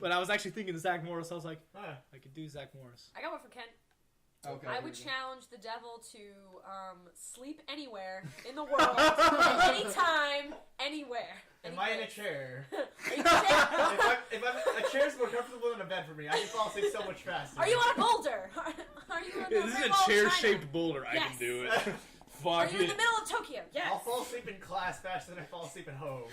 but I was actually thinking Zach Morris. I was like, I could do Zach Morris. I got one for Ken. Okay. I would challenge the devil to sleep anywhere in the world, at any time, anywhere. Am I in a Any chair? place. if I'm a chair's more comfortable than a bed for me, I can fall asleep so much faster. Are you on a boulder? Are you in the This is Great a Wall of China? chair-shaped boulder. I Yes. can do it. Are Fuck you in the it. middle of Tokyo? Yes. I'll fall asleep in class faster than I fall asleep at home.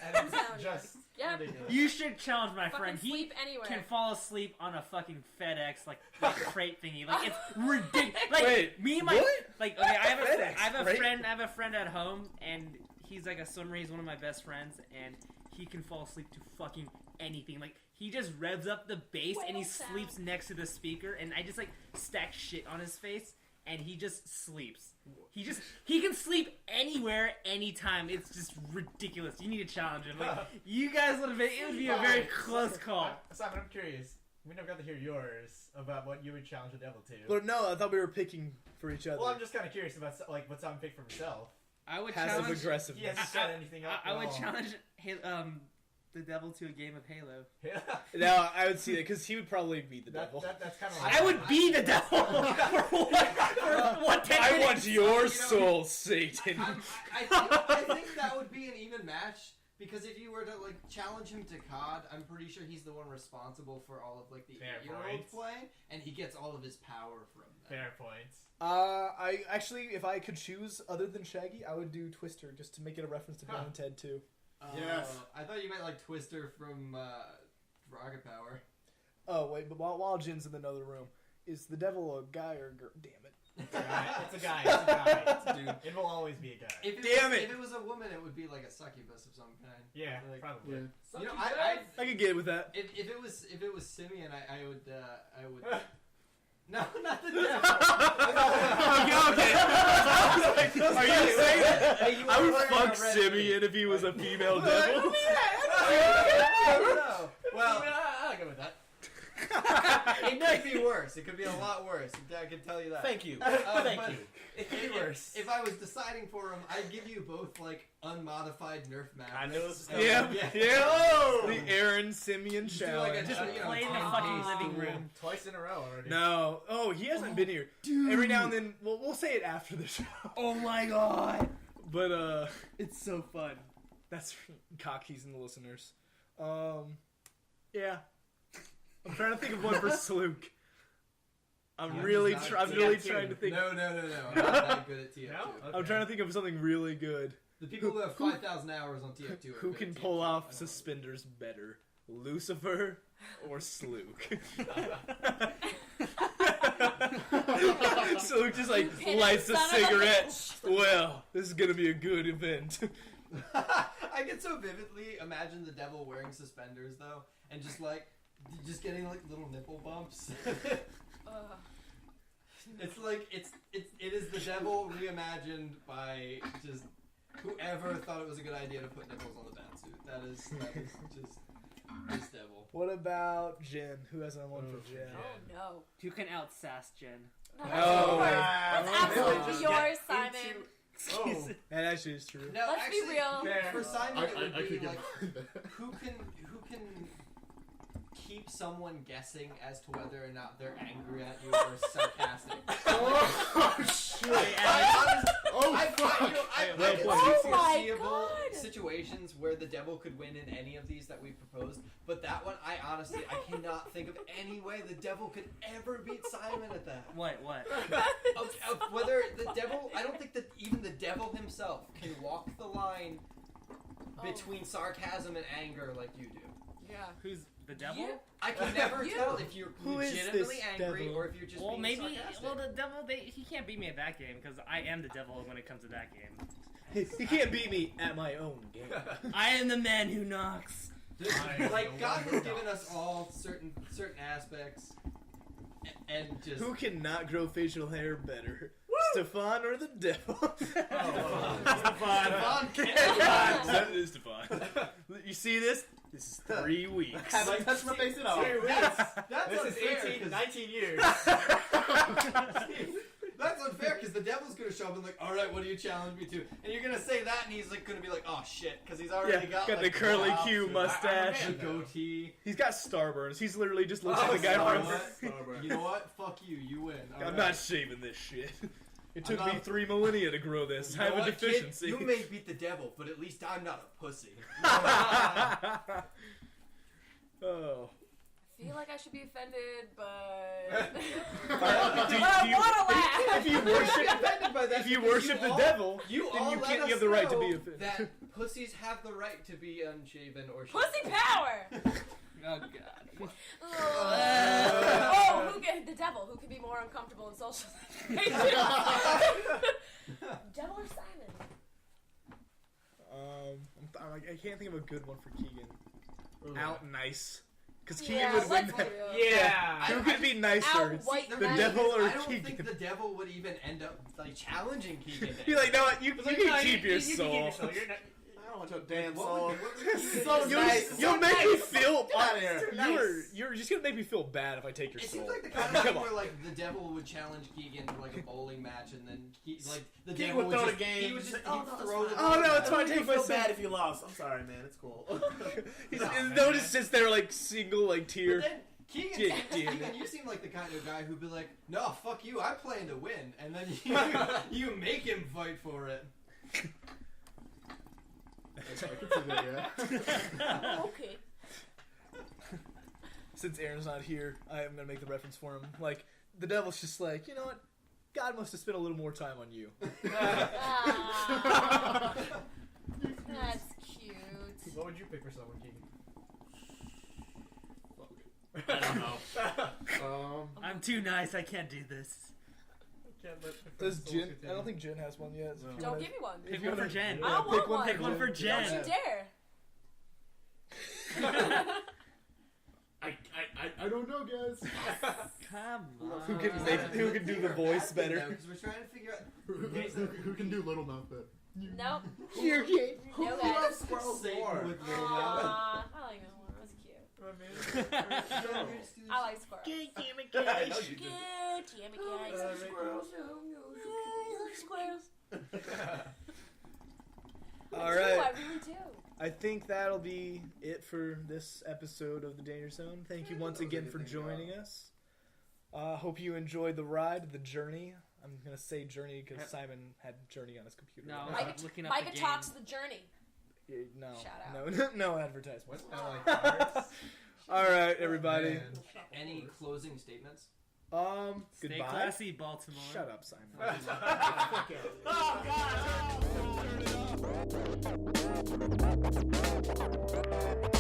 And I'm it's telling you. just Yep. ridiculous. You should challenge my Fucking friend. He sleep anywhere. can fall asleep on a fucking FedEx like crate thingy. Like it's ridiculous. Like Wait, me and my what? like okay, I have a FedEx I have a crate? friend. I have a friend at home, and he's like a swimmer. He's one of my best friends, and he can fall asleep to fucking anything. Like he just revs up the bass and he Whale sound. sleeps next to the speaker, and I just like stack shit on his face, and he just sleeps. He can sleep anywhere, anytime. It's just ridiculous. You need to challenge him. Like you guys would have been. It would be a very close call. Simon, I'm curious. We never got to hear yours about what you would challenge the devil to. But no, I thought we were picking for each other. Well, I'm just kind of curious about like what Simon picked for himself. I would Passive challenge. He aggressiveness. hasn't set anything up. I would at all. challenge the devil to a game of Halo. Yeah. No, I would see that because he would probably be the devil. That's kind of. I would be the devil for what 10 I minutes? want your soul, Satan. I think that would be an even match because if you were to like challenge him to COD, I'm pretty sure he's the one responsible for all of like the Fair 8-year-old points. playing, and he gets all of his power from that. Fair points. I actually, if I could choose other than Shaggy, I would do Twister just to make it a reference to Bill and Ted too. Yes. I thought you meant like Twister from Rocket Power. Oh wait, but while Jin's in another room, is the devil a guy or a girl? Damn it! It's a guy. It's a guy. Dude. It will always be a guy. Damn it. If it was a woman, it would be like a succubus of some kind. Yeah, Like, probably. Yeah. You know, I could get with that. if it was Simeon, I would. No, not the devil. Okay. Are you saying that? Hey, you I were would wearing fuck a red Simeon if he was a female devil. No. Well, I'll go with that. it could be worse. It could be a lot worse. I can tell you that. Thank you. Thank but you. If, Could be worse. if I was deciding for them, I'd give you both like unmodified Nerf maps. I knew this was Yeah, coming. yeah. The Aaron Simeon Just do like a- challenge. Just you know, play in the 10 fucking piece living duel. room. Twice in a row already. No. Oh, he hasn't been here. Every now and then, we'll say it after the show. Oh my god, But it's so fun. that's cock teasing the listeners. Yeah. I'm trying to think of one for Slook. I'm Yeah, really, it's I'm not- really TF2. No. think. No. I'm not that good at TF2. No? I'm trying to think of something really good. The people who have 5,000 hours on TF2 are Who good can at pull TF2. off I don't suspenders better, Lucifer or Slook? Slook just like Pin lights a son of a cigarette. bitch. Well, this is gonna be a good event. I can so vividly imagine the devil wearing suspenders though, and just getting like little nipple bumps. Ugh. It's like it is the devil reimagined by just whoever thought it was a good idea to put nipples on the batsuit. That is just this devil. What about Jen? Who has one for Jen? Oh no. You can out-sass Jen. No, Oh, that's yours. wow. That's Really absolutely just yours, get Simon. Oh, That actually is true. No, Let's be actually, real. fair. For Simon, it would I be could like get behind that. who can keep someone guessing as to whether or not they're angry at you or sarcastic. Oh shit! I Well can played. see Oh my foreseeable God. situations where the devil could win in any of these that we proposed, but that one, I cannot think of any way the devil could ever beat Simon at that. What? Of whether the devil, I don't think that even the devil himself can walk the line between sarcasm and anger like you do. Yeah. Who's the devil? You? I can never You. tell if you're Who is legitimately this angry devil? or if you're just Well, being maybe. sarcastic. Well, the devil. He can't beat me at that game because I am the devil when it comes to that game. He can't beat me at my own game. I am the man who knocks. Like God has given us all certain aspects, and just Who can not grow facial hair better? Stefan or the devil? Stefan That is Stefan. You see this? This is 3 weeks. Haven't touched my face at all. That's This is unfair. 18, 19 years. That's unfair because the devil's gonna show up and like, all right, what do you challenge me to? And you're gonna say that, and he's like gonna be like, oh shit, because he's already Yeah, got the like, curly wow, Q dude, mustache. the goatee. He's got starburns. He's literally just looks Oh, like the guy sorry, from. what? You know what? Fuck you. You win. All I'm right. not shaving this shit. It took I'm me not- 3 millennia to grow this. You I have know a what, kid? deficiency. You may beat the devil, but at least I'm not a pussy. Oh. I feel like I should be offended, but Do but I you- want to laugh. If you worship, offended by that if you because worship the all- devil, You then all you let can't us have the right to know be offended. that pussies have the right to be unshaven or shaved. Pussy power. Oh god. Oh, who can the devil? Who can be more uncomfortable in social situations? Devil or Simon? I can't think of a good one for Keegan. Out nice, because Yeah, Keegan would win. let's That. be real. Yeah. Who could be nicer? Out white The knight. devil or I don't Keegan? think the devil would even end up like challenging Keegan. Be like, no, you It's can like, no, keep your you can soul. keep your soul. You're not, I don't want your damn What soul. would Keegan So do? nice. You'll make me feel. Out of here. You're just gonna make me feel bad if I take your It soul. seems like the kind of Come thing on. where like the devil would challenge Keegan to like a bowling match, and then like the Keegan devil would throw just, the game. He would just Oh, he'd no, throw the. Oh, no, it's fine. You Take my feel soul. bad if you lost. I'm sorry, man. It's cool. No, just sits there like single, like But tear. then Keegan, Damn it. Keegan, you seem like the kind of guy who'd be like, "No, fuck you. I plan to win," and then you make him fight for it. I can see that, yeah. Okay. Since Aaron's not here, I am gonna make the reference for him. Like the devil's just like, you know what? God must have spent a little more time on you. Ah, that's cute. what would you pick for someone, Keegan? I don't know. I'm too nice. I can't do this. Does Jen? I don't think Jen has one yet. So if you Don't wanna- give me one. if Pick you one for wanna- Jen. yeah, I don't pick want one. one. Pick one for Don't Jen. you dare. I don't know, guys. Come on. Who can do the voice better? Because we're trying to figure out. Who can do Little Mouth better? Nope. You're gay. Who No, loves guys. squirrels Satan more? with Aw, little I like that one. That's cute. I like squirrels. I know you do. Good, Jammy guys. Squirrels. I like squirrels. All I do, right. I really do. I think that'll be it for this episode of the Danger Zone. Thank you once again for joining us. Hope you enjoyed the ride, the journey. I'm gonna say journey because Simon had journey on his computer. No, Micah, I'm looking up Micah the talks game. the journey. No, Shout no advertisement. What's that like? All right, everybody. Any closing statements? Stay Goodbye. classy, Baltimore. Shut up, Simon. Oh, God.